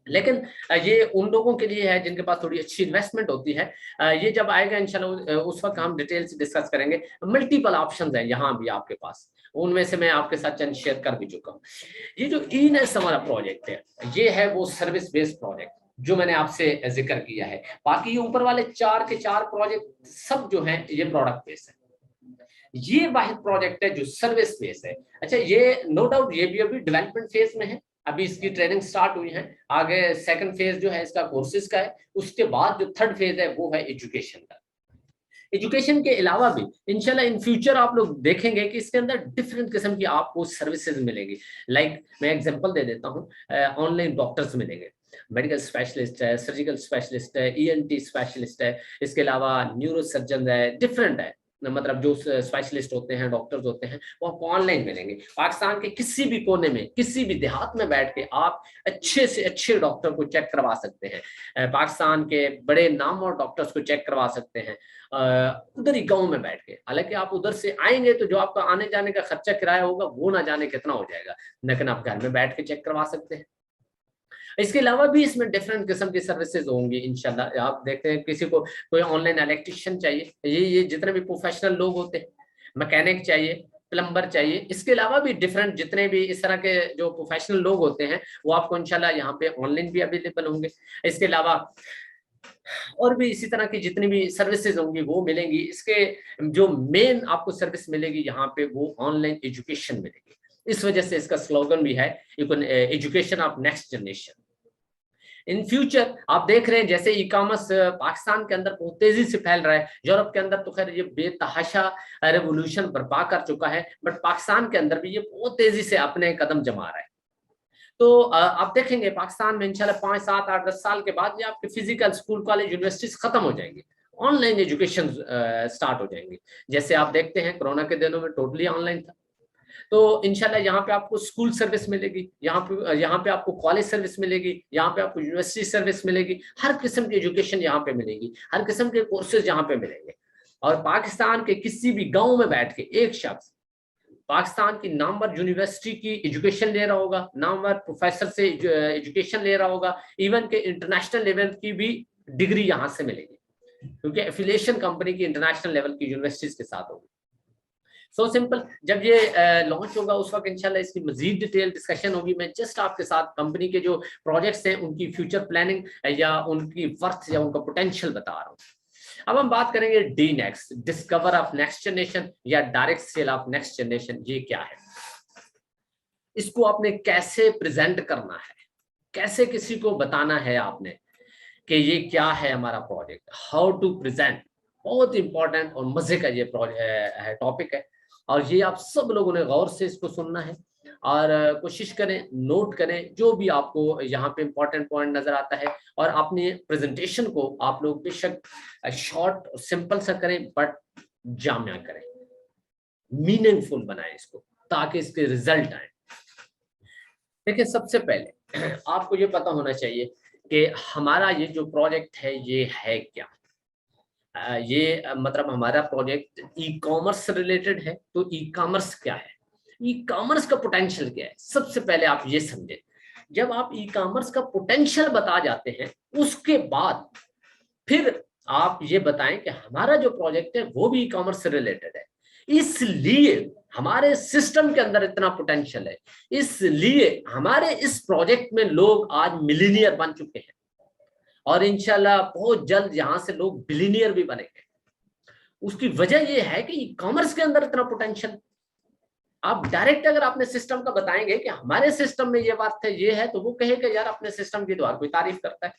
Speaker 1: लेकिन ये उन लोगों के लिए है जिनके पास थोड़ी अच्छी इन्वेस्टमेंट होती है। ये जब आएगा इंशाल्लाह उस वक्त हम डिटेल से डिस्कस करेंगे। मल्टीपल ऑप्शंस हैं यहाँ भी आपके पास, उनमें से मैं आपके साथ चंद शेयर कर भी चुका हूँ। ये जो ईनेस हमारा प्रोजेक्ट है, ये है वो सर्विस बेस्ड प्रोजेक्ट जो मैंने आपसे जिक्र किया है। बाकी ये ऊपर वाले 4 के 4 प्रोजेक्ट सब जो है ये प्रोडक्ट बेस्ड है। ये वाहिद प्रोजेक्ट है जो सर्विस बेस्ड है। अच्छा, ये नो डाउट ये भी अभी डेवलपमेंट फेज में है, अभी इसकी ट्रेनिंग स्टार्ट हुई है। आगे सेकंड फेज जो है इसका कोर्सेज का है, उसके बाद जो थर्ड फेज है वो है एजुकेशन का। एजुकेशन के अलावा भी इंशाल्लाह इन फ्यूचर आप लोग देखेंगे कि इसके अंदर डिफरेंट किस्म की आपको सर्विसेज मिलेंगी। लाइक मैं एग्जांपल दे देता हूँ, ऑनलाइन डॉक्टर्स मिलेंगे, मेडिकल स्पेशलिस्ट है, सर्जिकल स्पेशलिस्ट है, ENT स्पेशलिस्ट है, इसके अलावा न्यूरो सर्जन है, डिफरेंट है, मतलब जो स्पेशलिस्ट होते हैं, डॉक्टर्स होते हैं, वो आपको ऑनलाइन मिलेंगे। पाकिस्तान के किसी भी कोने में, किसी भी देहात में बैठ के आप अच्छे से अच्छे डॉक्टर को चेक करवा सकते हैं। पाकिस्तान के बड़े नाम और डॉक्टर्स को चेक करवा सकते हैं उधर ही गांव में बैठ के। हालांकि आप उधर से आएंगे तो जो आपका आने जाने का खर्चा किराया होगा वो ना जाने कितना हो जाएगा, लेकिन आप घर में बैठ के चेक करवा सकते हैं। इसके अलावा भी इसमें डिफरेंट किस्म की सर्विसेज होंगी इंशाल्लाह। आप देखते हैं किसी को कोई ऑनलाइन इलेक्ट्रिशियन चाहिए, ये जितने भी प्रोफेशनल लोग होते हैं, मैकेनिक चाहिए, प्लम्बर चाहिए, इसके अलावा भी डिफरेंट जितने भी इस तरह के जो प्रोफेशनल लोग होते हैं वो आपको इंशाल्लाह यहाँ पे ऑनलाइन भी अवेलेबल होंगे। इसके अलावा और भी इसी तरह की जितनी भी सर्विसेज होंगी वो मिलेंगी। इसके जो मेन आपको सर्विस मिलेगी यहाँ पे वो ऑनलाइन एजुकेशन मिलेगी। इस वजह से इसका स्लोगन भी है education of next generation. In future आप देख रहे हैं जैसे ई कॉमर्स पाकिस्तान के अंदर बहुत तेजी से फैल रहा है। यूरोप के अंदर तो खैर ये बेतहाशा रेवोल्यूशन बर्पा कर चुका है, बट पाकिस्तान के अंदर भी ये बहुत तेजी से अपने कदम जमा रहा है। तो आप देखेंगे पाकिस्तान में इंशाल्लाह 5, 7, 8, 10 साल के बाद ये आपके फिजिकल स्कूल, कॉलेज, यूनिवर्सिटीज खत्म हो जाएंगे, ऑनलाइन एजुकेशन स्टार्ट हो जाएंगे। जैसे आप देखते हैं कोरोना के दिनों में टोटली ऑनलाइन था, तो इंशाल्लाह यहाँ पे आपको स्कूल सर्विस मिलेगी, यहाँ पे आपको कॉलेज सर्विस मिलेगी, यहाँ पे आपको यूनिवर्सिटी सर्विस मिलेगी, हर किस्म की एजुकेशन यहाँ पे मिलेगी, हर किस्म के कोर्सेज यहाँ पे मिलेंगे। और पाकिस्तान के किसी भी गांव में बैठ के एक शख्स पाकिस्तान की नामवर यूनिवर्सिटी की एजुकेशन ले रहा होगा, नामवर प्रोफेसर से एजुकेशन ले रहा होगा, इवन के इंटरनेशनल लेवल की भी डिग्री यहाँ से मिलेगी, क्योंकि एफिलिएशन कंपनी की इंटरनेशनल लेवल की यूनिवर्सिटीज के साथ होगी। So simple. जब ये लॉन्च होगा उस वक्त इंशाल्लाह इसकी मजीद डिटेल डिस्कशन होगी। मैं जस्ट आपके साथ कंपनी के जो प्रोजेक्ट्स हैं उनकी फ्यूचर प्लानिंग या उनकी वर्थ या उनका पोटेंशियल बता रहा हूँ। अब हम बात करेंगे D next, discover of next generation या direct sale of next generation. ये क्या है, इसको आपने कैसे प्रेजेंट करना है, कैसे किसी को बताना है आपने कि ये क्या है हमारा प्रोजेक्ट, हाउ टू प्रेजेंट। बहुत इंपॉर्टेंट और मजे का ये टॉपिक है, और ये आप सब लोगों ने गौर से इसको सुनना है और कोशिश करें, नोट करें जो भी आपको यहाँ पे इंपॉर्टेंट पॉइंट नजर आता है। और अपने प्रेजेंटेशन को आप लोग बेशक शॉर्ट और सिंपल सा करें, बट जामिया करें, मीनिंगफुल बनाएं इसको, ताकि इसके रिजल्ट आए। देखिए, सबसे पहले आपको ये पता होना चाहिए कि हमारा ये जो प्रोजेक्ट है ये है क्या। ये मतलब हमारा प्रोजेक्ट ई कॉमर्स से रिलेटेड है। तो ई कॉमर्स क्या है, ई कॉमर्स का पोटेंशियल क्या है, सबसे पहले आप ये समझें। जब आप ई कॉमर्स का पोटेंशियल बता जाते हैं, उसके बाद फिर आप ये बताएं कि हमारा जो प्रोजेक्ट है वो भी ई कॉमर्स से रिलेटेड है, इसलिए हमारे सिस्टम के अंदर इतना पोटेंशियल है, इसलिए हमारे इस प्रोजेक्ट में लोग आज मिलीनियर बन चुके हैं। और इंशाल्लाह बहुत जल्द यहाँ से लोग बिलियनियर भी बनेंगे। उसकी वजह ये है कि ई कॉमर्स के अंदर इतना पोटेंशियल। आप डायरेक्ट अगर अपने सिस्टम का बताएंगे कि हमारे सिस्टम में ये बात है, ये है, तो वो कहेगा यार अपने सिस्टम की तो हर कोई तारीफ करता है,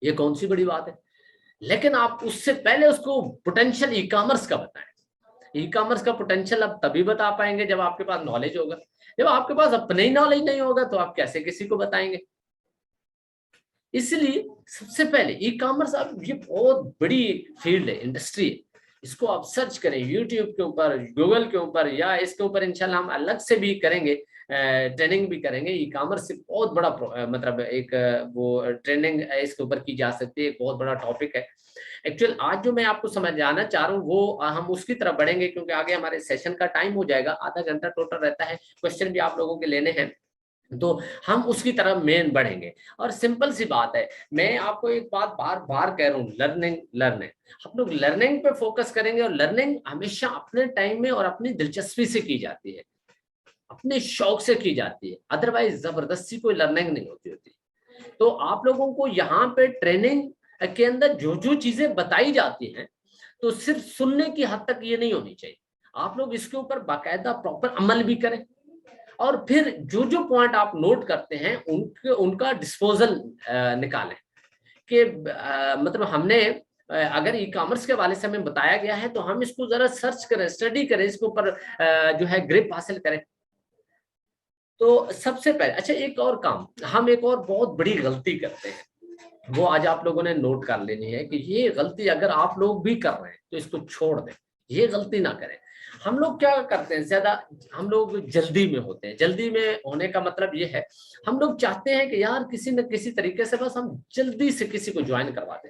Speaker 1: ये कौन सी बड़ी बात है। लेकिन आप उससे पहले उसको पोटेंशियल ई कॉमर्स का बताएं। ई कॉमर्स का पोटेंशियल आप तभी बता पाएंगे जब आपके पास नॉलेज होगा। जब आपके पास अपने ही नॉलेज नहीं होगा तो आप कैसे किसी को बताएंगे। इसलिए सबसे पहले ई कॉमर्स, अब ये बहुत बड़ी फील्ड है, इंडस्ट्री है। इसको आप सर्च करें यूट्यूब के ऊपर, गूगल के ऊपर, या इसके ऊपर इंशाल्लाह हम अलग से भी करेंगे, ट्रेनिंग भी करेंगे। ई कॉमर्स से बहुत बड़ा मतलब एक वो ट्रेनिंग इसके ऊपर की जा सकती है, एक बहुत बड़ा टॉपिक है। एक्चुअल आज जो मैं आपको समझाना चाह रहा हूँ वो हम उसकी तरफ बढ़ेंगे, क्योंकि आगे हमारे सेशन का टाइम हो जाएगा, आधा घंटा टोटल रहता है, क्वेश्चन भी आप लोगों के लेने हैं, तो हम उसकी तरफ मेन बढ़ेंगे। और सिंपल सी बात है, मैं आपको एक बात बार बार कह रहा हूँ, लर्निंग हम लोग लर्निंग पे फोकस करेंगे। और लर्निंग हमेशा अपने टाइम में और अपनी दिलचस्पी से की जाती है, अपने शौक से की जाती है, अदरवाइज जबरदस्ती कोई लर्निंग नहीं होती। तो आप लोगों को यहाँ पे ट्रेनिंग के अंदर जो जो चीजें बताई जाती हैं, तो सिर्फ सुनने की हद तक ये नहीं होनी चाहिए। आप लोग इसके ऊपर बाकायदा प्रॉपर अमल भी करें, और फिर जो जो पॉइंट आप नोट करते हैं उनका डिस्पोजल निकालें। कि मतलब हमने अगर ई कॉमर्स के वाले से हमें बताया गया है तो हम इसको जरा सर्च करें, स्टडी करें, इसके ऊपर जो है ग्रिप हासिल करें। तो सबसे पहले अच्छा एक और काम, हम एक और बहुत बड़ी गलती करते हैं, वो आज आप लोगों ने नोट कर लेनी है कि ये गलती अगर आप लोग भी कर रहे हैं तो इसको छोड़ दें, ये गलती ना करें। हम लोग क्या करते हैं, ज्यादा हम लोग जल्दी में होते हैं। जल्दी में होने का मतलब ये है, हम लोग चाहते हैं कि यार किसी न किसी तरीके से बस हम जल्दी से किसी को ज्वाइन करवा दें,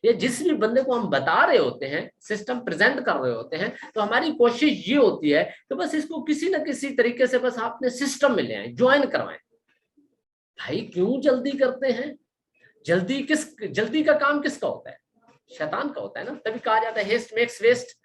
Speaker 1: या जिस भी बंदे को हम बता रहे होते हैं, सिस्टम प्रेजेंट कर रहे होते हैं, तो हमारी कोशिश ये होती है कि बस इसको किसी न किसी तरीके से बस अपने सिस्टम में ले आए, ज्वाइन करवाएं। भाई क्यों जल्दी करते हैं? जल्दी का काम किसका होता है? शैतान का होता है ना। तभी कहा जाता है हेस्ट मेक्स वेस्ट।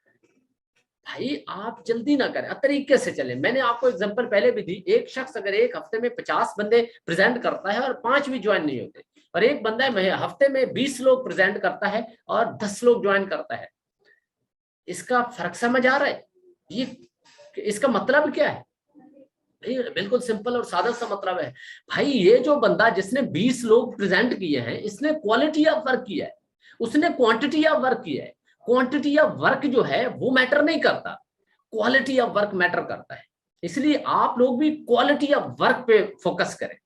Speaker 1: भाई आप जल्दी ना करें, तरीके से चले। मैंने आपको एग्जांपल पहले भी दी, एक शख्स अगर एक हफ्ते में 50 बंदे प्रेजेंट करता है और 5 भी ज्वाइन नहीं होते, और एक बंदा है हफ्ते में 20 लोग प्रेजेंट करता है और 10 लोग ज्वाइन करता है, इसका फर्क समझ आ रहा है? ये इसका मतलब क्या है? बिल्कुल सिंपल और सादा सा मतलब है। भाई ये जो बंदा जिसने 20 लोग प्रेजेंट किए हैं, इसने क्वालिटी ऑफ वर्क किया है, उसने क्वांटिटी ऑफ वर्क किया है। क्वांटिटी ऑफ वर्क जो है वो मैटर नहीं करता, क्वालिटी ऑफ वर्क मैटर करता है। इसलिए आप लोग भी क्वालिटी ऑफ वर्क पे फोकस करें।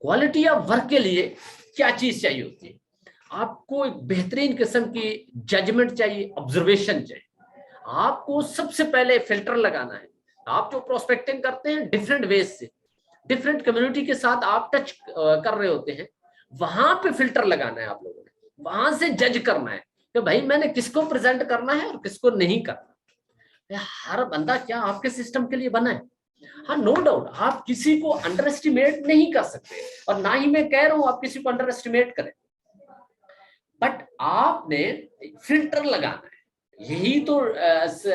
Speaker 1: क्वालिटी ऑफ वर्क के लिए क्या चीज चाहिए होती है? आपको एक बेहतरीन किस्म की जजमेंट चाहिए, ऑब्जर्वेशन चाहिए। आपको सबसे पहले फिल्टर लगाना है। आप जो प्रोस्पेक्टिंग करते हैं डिफरेंट वेज से, डिफरेंट कम्युनिटी के साथ आप टच कर रहे होते हैं, वहां पे फिल्टर लगाना है आप लोगों ने, वहां से जज करना है कि भाई मैंने किसको प्रेजेंट करना है और किसको नहीं करना। हर बंदा क्या आपके सिस्टम के लिए बना है? हाँ नो डाउट, आप किसी को अंडर एस्टिमेट नहीं कर सकते, और ना ही मैं कह रहा हूं आप किसी को अंडर एस्टिमेट करें, बट आपने फिल्टर लगाना है। यही तो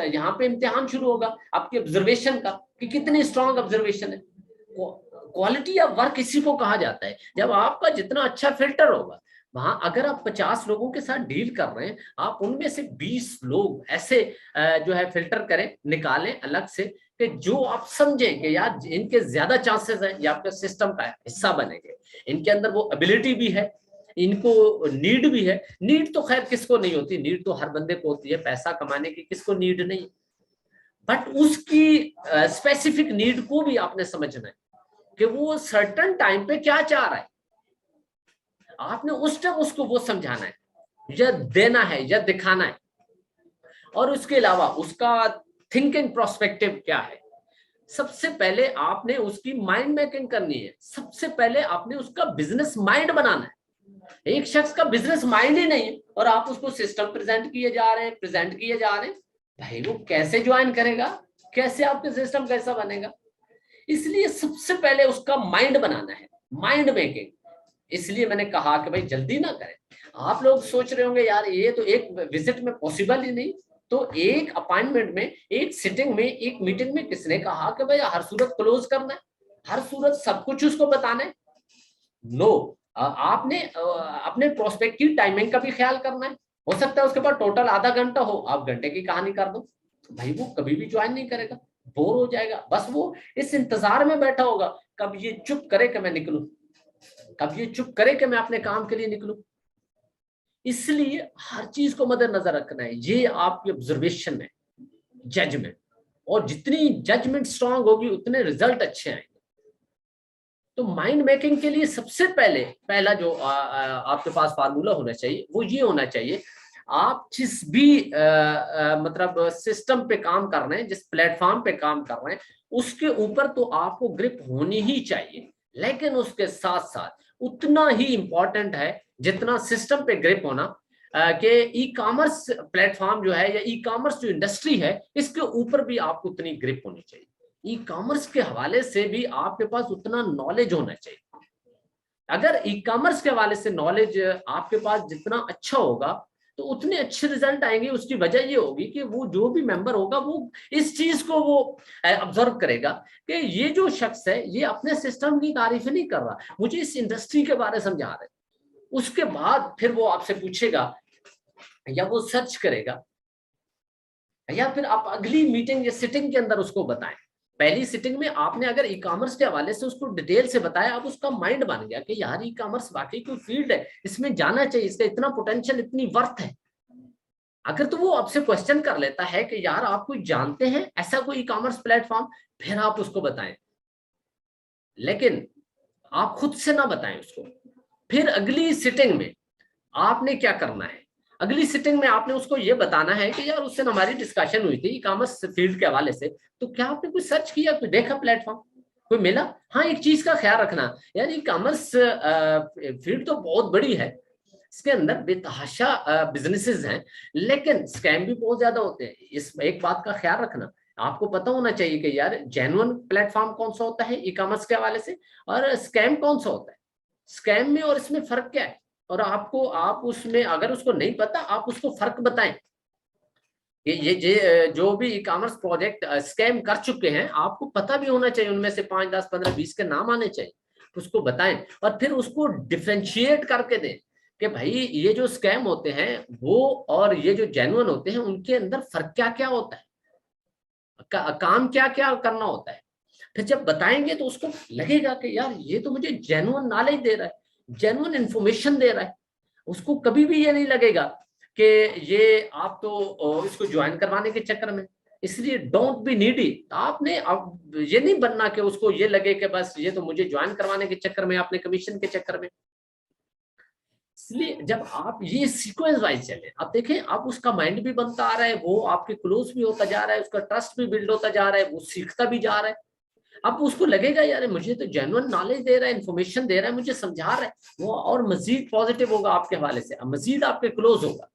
Speaker 1: यहाँ पे इम्तिहान शुरू होगा आपके ऑब्जर्वेशन का, कि कितनी स्ट्रॉन्ग ऑब्जर्वेशन है। क्वालिटी ऑफ वर्क इसी को कहा जाता है। जब आपका जितना अच्छा फिल्टर होगा, वहां अगर आप 50 लोगों के साथ डील कर रहे हैं, आप उनमें से 20 लोग ऐसे जो है फिल्टर करें, निकालें अलग से, कि जो आप समझें कि यार इनके ज्यादा चांसेस हैं ये आपके सिस्टम का हिस्सा बनेंगे, इनके अंदर वो एबिलिटी भी है, इनको नीड भी है। नीड तो खैर किसको नहीं होती, नीड तो हर बंदे को होती है, पैसा कमाने की किसको नीड नहीं, बट उसकी स्पेसिफिक नीड को भी आपने समझना है कि वो सर्टेन टाइम पे क्या चाह रहा है। आपने उस टाइम उसको वो समझाना है, या देना है, या दिखाना है। और उसके अलावा उसका थिंकिंग प्रोस्पेक्टिव क्या है, सबसे पहले आपने उसकी माइंड मेकिंग करनी है। सबसे पहले आपने उसका बिजनेस माइंड बनाना है। एक शख्स का बिजनेस माइंड ही नहीं है और आप उसको सिस्टम प्रेजेंट किए जा रहे हैं, भाई वो कैसे ज्वाइन करेगा? कैसे आपके सिस्टम कैसा बनेगा? इसलिए सबसे पहले उसका माइंड बनाना है, माइंड मेकिंग। इसलिए मैंने कहा कि भाई जल्दी ना करें। आप लोग सोच रहे होंगे यार ये तो एक विजिट में पॉसिबल ही नहीं, तो एक अपॉइंटमेंट में, एक सिटिंग में, एक मीटिंग में किसने कहा कि भाई हर सूरत क्लोज करना है, हर सूरत सब कुछ उसको बताना है? नो, आपने अपने प्रोस्पेक्टिव टाइमिंग का भी ख्याल करना है। हो सकता है उसके पास टोटल आधा घंटा हो, आप घंटे की कहानी कर दो, भाई वो कभी भी ज्वाइन नहीं करेगा, बोर हो जाएगा, बस वो इस इंतजार में बैठा होगा कब ये चुप करे कि मैं निकलूं, कब ये चुप करे कि मैं अपने काम के लिए निकलूं। इसलिए हर चीज को मद्देनजर रखना है, ये आपकी ऑब्जर्वेशन है, जजमेंट, और जितनी जजमेंट स्ट्रांग होगी उतने रिजल्ट अच्छे आएंगे। तो माइंड मेकिंग के लिए सबसे पहला जो आपके पास फार्मूला होना चाहिए वो ये होना चाहिए, आप जिस भी मतलब सिस्टम पे काम कर रहे हैं, जिस प्लेटफॉर्म पे काम कर रहे हैं, उसके ऊपर तो आपको ग्रिप होनी ही चाहिए, लेकिन उसके साथ साथ उतना ही इंपॉर्टेंट है जितना सिस्टम पे ग्रिप होना कि ई कॉमर्स प्लेटफॉर्म जो है या ई कॉमर्स जो इंडस्ट्री है, इसके ऊपर भी आपको उतनी ग्रिप होनी चाहिए। ई कॉमर्स के हवाले से भी आपके पास उतना नॉलेज होना चाहिए। अगर ई कॉमर्स के हवाले से नॉलेज आपके पास जितना अच्छा होगा तो उतने अच्छे रिजल्ट आएंगे। उसकी वजह ये होगी कि वो जो भी मेंबर होगा वो इस चीज को वो ऑब्जर्व करेगा कि ये जो शख्स है ये अपने सिस्टम की तारीफ नहीं कर रहा, मुझे इस इंडस्ट्री के बारे में समझा रहा है। उसके बाद फिर वो आपसे पूछेगा या वो सर्च करेगा, या फिर आप अगली मीटिंग या सिटिंग के अंदर उसको बताएं। पहली सिटिंग में आपने अगर ई कॉमर्स के हवाले से उसको डिटेल से बताया, अब उसका माइंड बन गया कि यार ई कॉमर्स वाकई कोई फील्ड है, इसमें जाना चाहिए, इसका इतना पोटेंशियल, इतनी वर्थ है। अगर तो वो आपसे क्वेश्चन कर लेता है कि यार आप कोई जानते हैं ऐसा कोई ई कॉमर्स प्लेटफॉर्म, फिर आप उसको बताएं, लेकिन आप खुद से ना बताएं उसको। फिर अगली सिटिंग में आपने क्या करना है, अगली सिटिंग में आपने उसको ये बताना है कि यार उससे हमारी डिस्कशन हुई थी ई कॉमर्स फील्ड के हवाले से, तो क्या आपने कुछ सर्च किया, कोई देखा प्लेटफॉर्म, कोई मिला? हाँ, एक चीज का ख्याल रखना यार, ई कॉमर्स फील्ड तो बहुत बड़ी है, इसके अंदर बेतहाशा बिजनेसेस हैं, लेकिन स्कैम भी बहुत ज्यादा होते हैं। इस एक बात का ख्याल रखना, आपको पता होना चाहिए कि यार जेन्युइन प्लेटफॉर्म कौन सा होता है ई कॉमर्स के हवाले से, और स्कैम कौन सा होता है। स्कैम में और इसमें फर्क क्या है, और आपको आप उसमें अगर उसको नहीं पता आप उसको फर्क बताएं। ये जो भी ई कॉमर्स प्रोजेक्ट स्कैम कर चुके हैं, आपको पता भी होना चाहिए, उनमें से 5, 10, 15, 20 के नाम आने चाहिए, उसको बताएं और फिर उसको डिफरेंशिएट करके दें कि भाई ये जो स्कैम होते हैं वो और ये जो जेन्युइन होते हैं उनके अंदर फर्क क्या क्या होता है, काम क्या क्या करना होता है। फिर जब बताएंगे तो उसको लगेगा कि यार ये तो मुझे जेन्युइन नॉलेज दे रहा है, जेन्युइन इंफॉर्मेशन दे रहा है। उसको कभी भी ये नहीं लगेगा कि ये आप तो इसको ज्वाइन करवाने के चक्कर में। इसलिए डोंट बी नीडी। आपने अब ये नहीं बनना कि उसको ये लगे कि बस ये तो मुझे ज्वाइन करवाने के चक्कर में, अपने कमीशन के चक्कर में। इसलिए जब आप ये सीक्वेंस वाइज चले, आप देखें आप उसका माइंड भी बनता आ रहा है, वो आपके क्लोज भी होता जा रहा है, उसका ट्रस्ट भी बिल्ड होता जा रहा है, वो सीखता भी जा रहा है। अब उसको लगेगा यार मुझे तो जेन्युइन नॉलेज दे रहा है, इन्फॉर्मेशन दे रहा है, मुझे समझा रहा है, वो और मजीद पॉजिटिव होगा आपके हवाले से, मजीद आपके क्लोज होगा।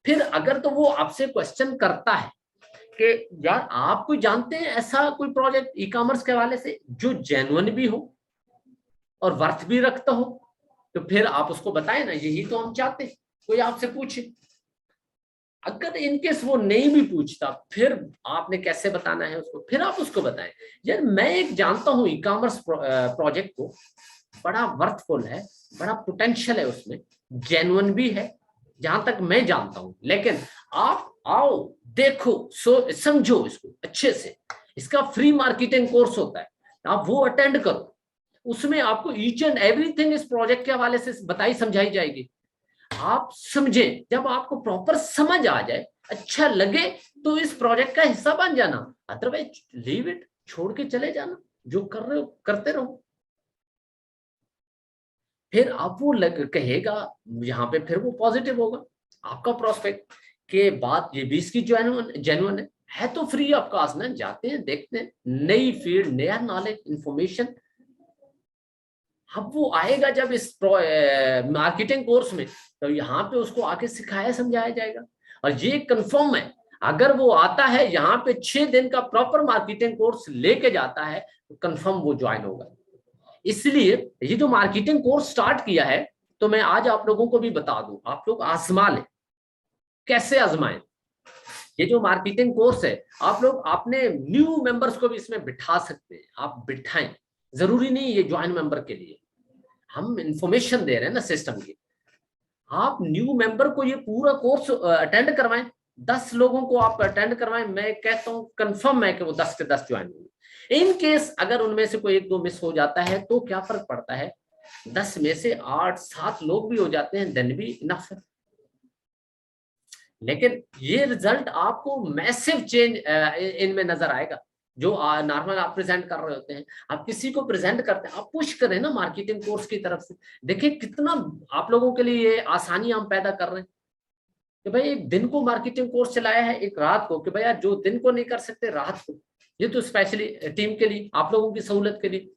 Speaker 1: फिर अगर तो वो आपसे क्वेश्चन करता है कि यार आप कोई जानते हैं ऐसा कोई प्रोजेक्ट ई कॉमर्स के हवाले से जो जेन्युइन भी हो और वर्थ भी रखता हो, तो फिर आप उसको बताएं ना, यही तो हम चाहते हैं, कोई आपसे पूछे। अगर इनकेस वो नहीं भी पूछता, फिर आपने कैसे बताना है उसको, फिर आप उसको बताएं यार मैं एक जानता हूं ई कॉमर्स प्रोजेक्ट को, बड़ा वर्थफुल है, बड़ा पोटेंशियल है उसमें, जेन्युइन भी है जहां तक मैं जानता हूं, लेकिन आप आओ देखो समझो इसको अच्छे से, इसका फ्री मार्केटिंग कोर्स होता है, आप वो अटेंड करो, उसमें आपको ईच एंड एवरीथिंग इस प्रोजेक्ट के हवाले से बताई समझाई जाएगी। आप समझे, जब आपको प्रॉपर समझ आ जाए, अच्छा लगे, तो इस प्रोजेक्ट का हिस्सा बन जाना, अदरवाइज लीव इट, छोड़ के चले जाना, जो कर रहे हो करते रहो। फिर आप वो कहेगा यहाँ पे, फिर वो पॉजिटिव होगा आपका प्रोस्पेक्ट के बाद, ये भी इसकी जेन्युइन है तो फ्री ऑफ कॉस्ट ना, जाते हैं देखते हैं, नई फील्ड, नया नॉलेज, इंफॉर्मेशन। अब वो आएगा जब इस मार्केटिंग कोर्स में, तो यहाँ पे उसको आके सिखाया समझाया जाएगा। और ये कंफर्म है, अगर वो आता है यहाँ पे 6 दिन का प्रॉपर मार्केटिंग कोर्स लेके जाता है, तो कंफर्म वो ज्वाइन होगा। इसलिए ये जो मार्केटिंग कोर्स स्टार्ट किया है, तो मैं आज आप लोगों को भी बता दूं, आप लोग आजमा लें। कैसे आजमाएं? ये जो मार्केटिंग कोर्स है, आप लोग अपने न्यू मेंबर्स को भी इसमें बिठा सकते हैं, आप बिठाएं, जरूरी नहीं ये ज्वाइन मेंबर के लिए। हम इंफॉर्मेशन दे रहे हैं ना सिस्टम की। आप न्यू मेंबर को ये पूरा कोर्स अटेंड करवाएं, 10 लोगों को आप अटेंड करवाएं, मैं कहता हूँ कंफर्म है कि वो 10 के 10 ज्वाइन होंगे। इन केस अगर उनमें से कोई 1-2 मिस हो जाता है तो क्या फर्क पड़ता है, 10 में से 8-7 लोग भी हो जाते हैं, देन भी इनफ है। लेकिन ये रिजल्ट आपको मैसिव चेंज इनमें नजर आएगा। जो नॉर्मल आप प्रेजेंट कर रहे होते हैं, आप किसी को प्रेजेंट करते हैं, आप पुश करें ना मार्केटिंग कोर्स की तरफ से। देखिए कितना आप लोगों के लिए ये आसानी हम पैदा कर रहे हैं कि भाई एक दिन को मार्केटिंग कोर्स चलाया है, एक रात को, कि भाई यार जो दिन को नहीं कर सकते रात को, ये तो स्पेशली टीम के लिए, आप लोगों की सहूलत के लिए।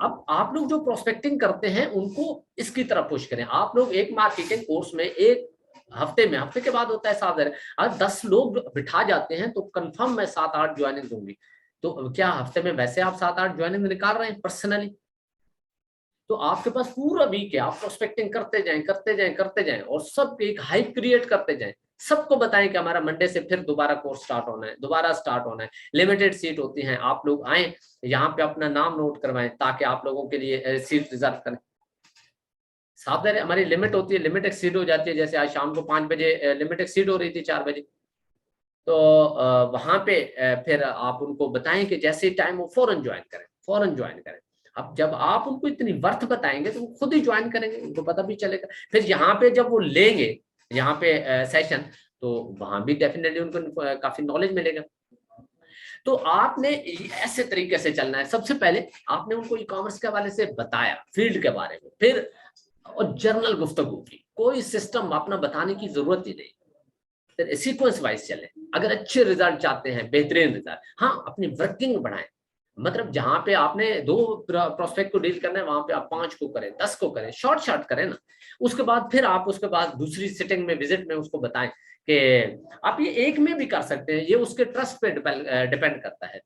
Speaker 1: अब आप लोग जो प्रोस्पेक्टिंग करते हैं उनको इसकी तरफ पुश करें। आप लोग एक मार्केटिंग कोर्स में एक हफ्ते के बाद होता है 7 दिन, अगर 10 लोग बिठा जाते हैं तो कंफर्म मैं 7-8 ज्वाइनिंग दूंगी। तो क्या हफ्ते में वैसे आप 7-8 ज्वाइनिंग निकाल रहे हैं पर्सनली, तो आपके पास पूरा वीक है, आप प्रोस्पेक्टिंग करते जाएं और सब एक हाइप क्रिएट करते जाएं। सबको बताएं कि हमारा मंडे से फिर दोबारा कोर्स स्टार्ट होना है, लिमिटेड सीट होती हैं, आप लोग आए यहाँ पे अपना नाम नोट करवाएं ताकि आप लोगों के लिए सीट रिजर्व करें। सावधान, हमारी लिमिट होती है, लिमिट एक्सीड हो जाती है। जैसे आज शाम को 5 बजे लिमिट एक्सीड हो रही थी, 4 बजे, तो वहां पे फिर आप उनको बताएं कि जैसे ही टाइम हो फौरन ज्वाइन करें। अब जब आप उनको इतनी वर्थ बताएंगे तो वो खुद ही ज्वाइन करेंगे, उनको पता भी चलेगा। फिर यहाँ पे जब वो लेंगे यहाँ पे सेशन, तो वहां भी डेफिनेटली उनको काफी नॉलेज मिलेगा। तो आपने ऐसे तरीके से चलना है। सबसे पहले आपने उनको ई कॉमर्स के हवाले से बताया, फील्ड के बारे में, फिर और जर्नल गुफ्तगू की, कोई सिस्टम अपना बताने की जरूरत ही नहीं, सीक्वेंस वाइज चले। अगर अच्छे रिजल्ट चाहते हैं, बेहतरीन रिजल्ट, हाँ अपनी वर्किंग बढ़ाएं। मतलब जहां पे आपने 2 प्रोस्पेक्ट को डील करना है, वहां पे आप 5 को करें, 10 को करें, शॉर्ट करें ना। उसके बाद फिर आप उसके बाद दूसरी सिटिंग में, विजिट में उसको बताएं कि आप ये एक में भी कर सकते हैं। ये उसके ट्रस्ट पे डिपेंड करता है,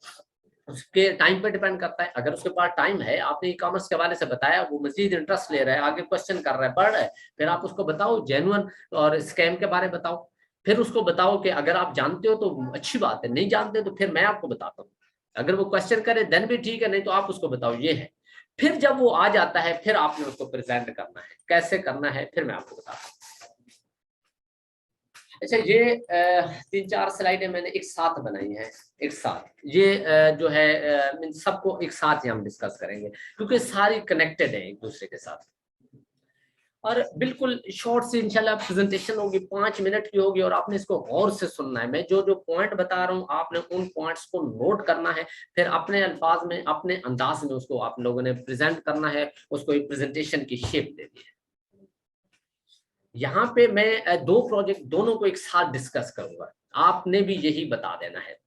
Speaker 1: उसके टाइम पे डिपेंड करता है। अगर उसके पास टाइम है, आपने ई कॉमर्स के हवाले से बताया, वो मजीद इंटरेस्ट ले रहा है, आगे क्वेश्चन कर रहा है, पढ़ रहा है, फिर आप उसको बताओ जेन्युइन और स्कैम के बारे में बताओ। फिर उसको बताओ कि अगर आप जानते हो तो अच्छी बात है, नहीं जानते तो फिर मैं आपको बताता हूँ। अगर वो क्वेश्चन करे देन भी ठीक है, नहीं तो आप उसको बताओ ये है। फिर जब वो आ जाता है, फिर आपने उसको प्रेजेंट करना है, कैसे करना है फिर मैं आपको बताता हूँ। अच्छा, ये 3-4 स्लाइडें मैंने एक साथ बनाई हैं, एक साथ। ये जो है इन सबको एक साथ ही हम डिस्कस करेंगे क्योंकि सारी कनेक्टेड है एक दूसरे के साथ। और बिल्कुल शॉर्ट से इंशाल्लाह प्रेजेंटेशन होगी, 5 मिनट की होगी, और आपने इसको गौर से सुनना है। मैं जो जो पॉइंट बता रहा हूँ आपने उन पॉइंट्स को नोट करना है, फिर अपने अल्फाज में, अपने अंदाज में उसको आप लोगों ने प्रेजेंट करना है, उसको एक प्रेजेंटेशन की शेप देनी है। यहाँ पे मैं 2 प्रोजेक्ट दोनों को एक साथ डिस्कस करूंगा, आपने भी यही बता देना है।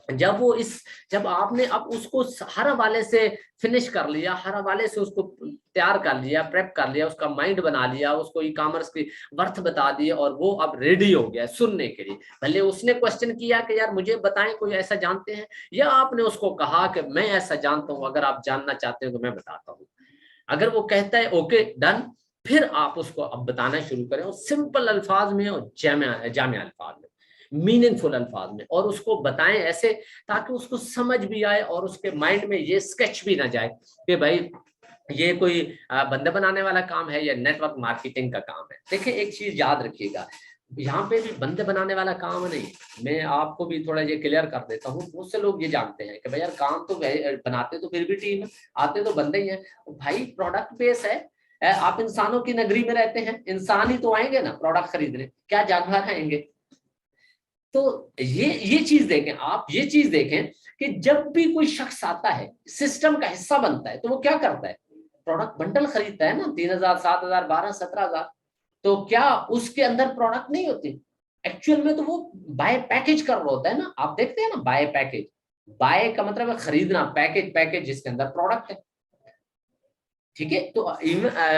Speaker 1: जब आपने अब उसको हर हवाले से फिनिश कर लिया, हर हवाले से उसको तैयार कर लिया, प्रेप कर लिया, उसका माइंड बना लिया, उसको ई कॉमर्स की वर्थ बता दी, और वो अब रेडी हो गया सुनने के लिए। भले उसने क्वेश्चन किया कि यार मुझे बताएं कोई ऐसा जानते हैं, या आपने उसको कहा कि मैं ऐसा जानता हूं, अगर आप जानना चाहते हो तो मैं बताता हूँ। अगर वो कहता है ओके डन, फिर आप उसको अब बताना शुरू करें, और सिंपल अल्फाज में और जामिया अल्फाज में, मीनिंगफुल अल्फाज में, और उसको बताएं ऐसे ताकि उसको समझ भी आए और उसके माइंड में ये स्केच भी ना जाए कि भाई ये कोई बंदे बनाने वाला काम है या नेटवर्क मार्केटिंग का काम है। देखिए एक चीज याद रखिएगा, यहाँ पे भी बंदे बनाने वाला काम नहीं। मैं आपको भी थोड़ा ये क्लियर कर देता हूँ, बहुत से लोग ये जानते हैं कि भाई यार काम तो बनाते तो फिर भी टीम है, आते तो बंदे ही हैं। भाई प्रोडक्ट बेस है, आप इंसानों की नगरी में रहते हैं, इंसान ही तो आएंगे ना प्रोडक्ट खरीदने, क्या जानवर आएंगे। तो ये चीज देखें, आप ये चीज देखें कि जब भी कोई शख्स आता है, सिस्टम का हिस्सा बनता है, तो वो क्या करता है, प्रोडक्ट बंडल खरीदता है ना, 3,000, 7,000, 12, 17,000। तो क्या उसके अंदर प्रोडक्ट नहीं होती? एक्चुअल में तो वो बाय पैकेज कर रहा होता है ना। आप देखते हैं ना बाय पैकेज, बाय का मतलब है खरीदना, पैकेज जिसके अंदर प्रोडक्ट है। ठीक है, तो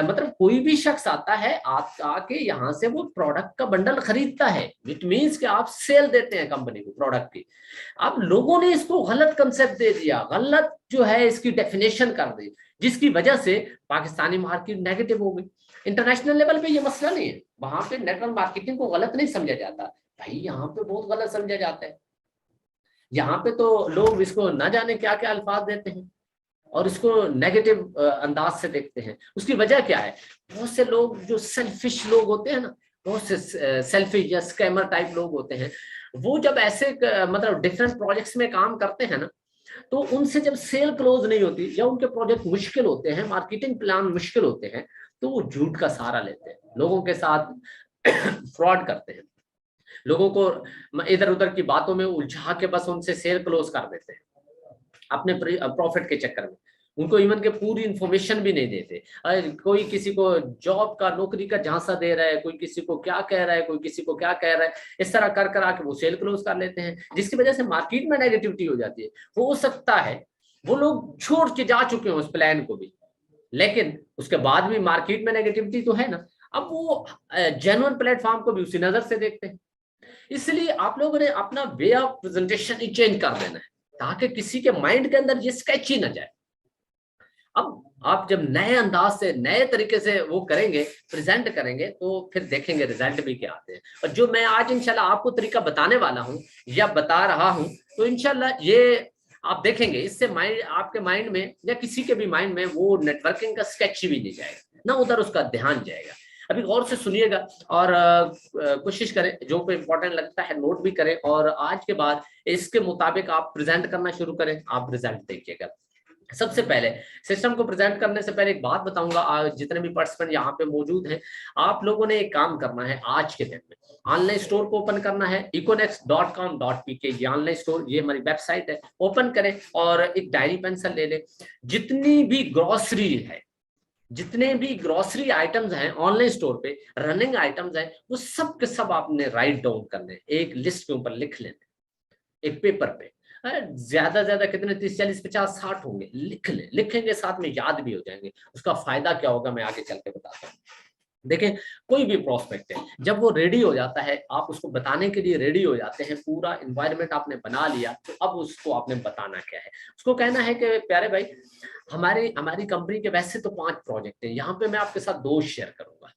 Speaker 1: मतलब कोई भी शख्स आता है, आके यहाँ से वो प्रोडक्ट का बंडल खरीदता है, विच मीन्स कि आप सेल देते हैं कंपनी को प्रोडक्ट की। अब लोगों ने इसको गलत कंसेप्ट दे दिया, गलत जो है इसकी डेफिनेशन कर दी, जिसकी वजह से पाकिस्तानी मार्केट नेगेटिव हो गई। इंटरनेशनल लेवल पे ये मसला नहीं है, वहां पे नेटवर्क मार्केटिंग को गलत नहीं समझा जाता भाई, यहाँ पे बहुत गलत समझा जाता है। यहाँ पे तो लोग इसको ना जाने क्या क्या अल्फाज देते हैं। और इसको नेगेटिव अंदाज से देखते हैं। उसकी वजह क्या है? बहुत से लोग जो सेल्फिश लोग होते हैं ना, बहुत से सेल्फिश या स्कैमर टाइप लोग होते हैं, वो जब ऐसे मतलब डिफरेंट प्रोजेक्ट्स में काम करते हैं ना, तो उनसे जब सेल क्लोज नहीं होती या उनके प्रोजेक्ट मुश्किल होते हैं, मार्केटिंग प्लान मुश्किल होते हैं, तो वो झूठ का सहारा लेते हैं, लोगों के साथ फ्रॉड करते हैं, लोगों को इधर उधर की बातों में उलझा के बस उनसे सेल क्लोज कर देते हैं अपने प्रॉफिट के चक्कर में। उनको इवन के पूरी इंफॉर्मेशन भी नहीं देते। कोई किसी को जॉब का, नौकरी का झांसा दे रहा है, कोई किसी को क्या कह रहा है, कोई किसी को क्या कह रहा है, इस तरह कर कर आके वो सेल क्लोज कर लेते हैं, जिसकी वजह से मार्केट में नेगेटिविटी हो जाती है। हो सकता है वो लोग छोड़ के जा चुके हैं उस प्लान को भी, लेकिन उसके बाद भी मार्केट में नेगेटिविटी तो है ना। अब वो जेन्युइन प्लेटफॉर्म को भी उसी नजर से देखते हैं। इसलिए आप लोगों ने अपना way of presentation he change कर देना है, ताकि किसी के माइंड के अंदर ये स्केच ही ना जाए। अब आप जब नए अंदाज से, नए तरीके से वो करेंगे, प्रेजेंट करेंगे, तो फिर देखेंगे रिजल्ट भी क्या आते हैं। और जो मैं आज इंशाल्लाह आपको तरीका बताने वाला हूं या बता रहा हूं, तो इंशाल्लाह ये आप देखेंगे, इससे माइंड, आपके माइंड में या किसी के भी माइंड में वो नेटवर्किंग का स्केच भी नहीं जाएगा ना, उधर उसका ध्यान जाएगा। अभी गौर से सुनिएगा और कोशिश करें, जो कोई इंपॉर्टेंट लगता है नोट भी करें, और आज के बाद इसके मुताबिक आप प्रेजेंट करना शुरू करें, आप रिजल्ट देखिएगा। सबसे पहले सिस्टम को प्रेजेंट करने से पहले एक बात बताऊंगा, जितने भी पार्टिसिपेंट यहाँ पे मौजूद हैं, आप लोगों ने एक काम करना है आज के दिन में, ऑनलाइन स्टोर को ओपन करना है, econex.com.pk, ये ऑनलाइन स्टोर, ये हमारी वेबसाइट है, ओपन करें और एक डायरी पेंसिल ले लें। जितनी भी ग्रोसरी है, जितने भी ग्रोसरी आइटम्स हैं ऑनलाइन स्टोर पे, रनिंग आइटम्स हैं, वो सब के सब आपने राइट डाउन करने, एक लिस्ट के ऊपर लिख लेने, एक पेपर पे। ज्यादा ज्यादा कितने, 30 40 50 60 होंगे, लिख ले, लिखेंगे साथ में याद भी हो जाएंगे। उसका फायदा क्या होगा मैं आगे चल के बताता हूँ। देखें, कोई भी प्रोस्पेक्ट है, जब वो रेडी हो जाता है, आप उसको बताने के लिए रेडी हो जाते हैं, पूरा एनवायरनमेंट आपने बना लिया, तो अब उसको आपने बताना क्या है। उसको कहना है कि प्यारे भाई, हमारी कंपनी के वैसे तो 5 प्रोजेक्ट हैं, यहाँ पे मैं आपके साथ 2 शेयर करूंगा।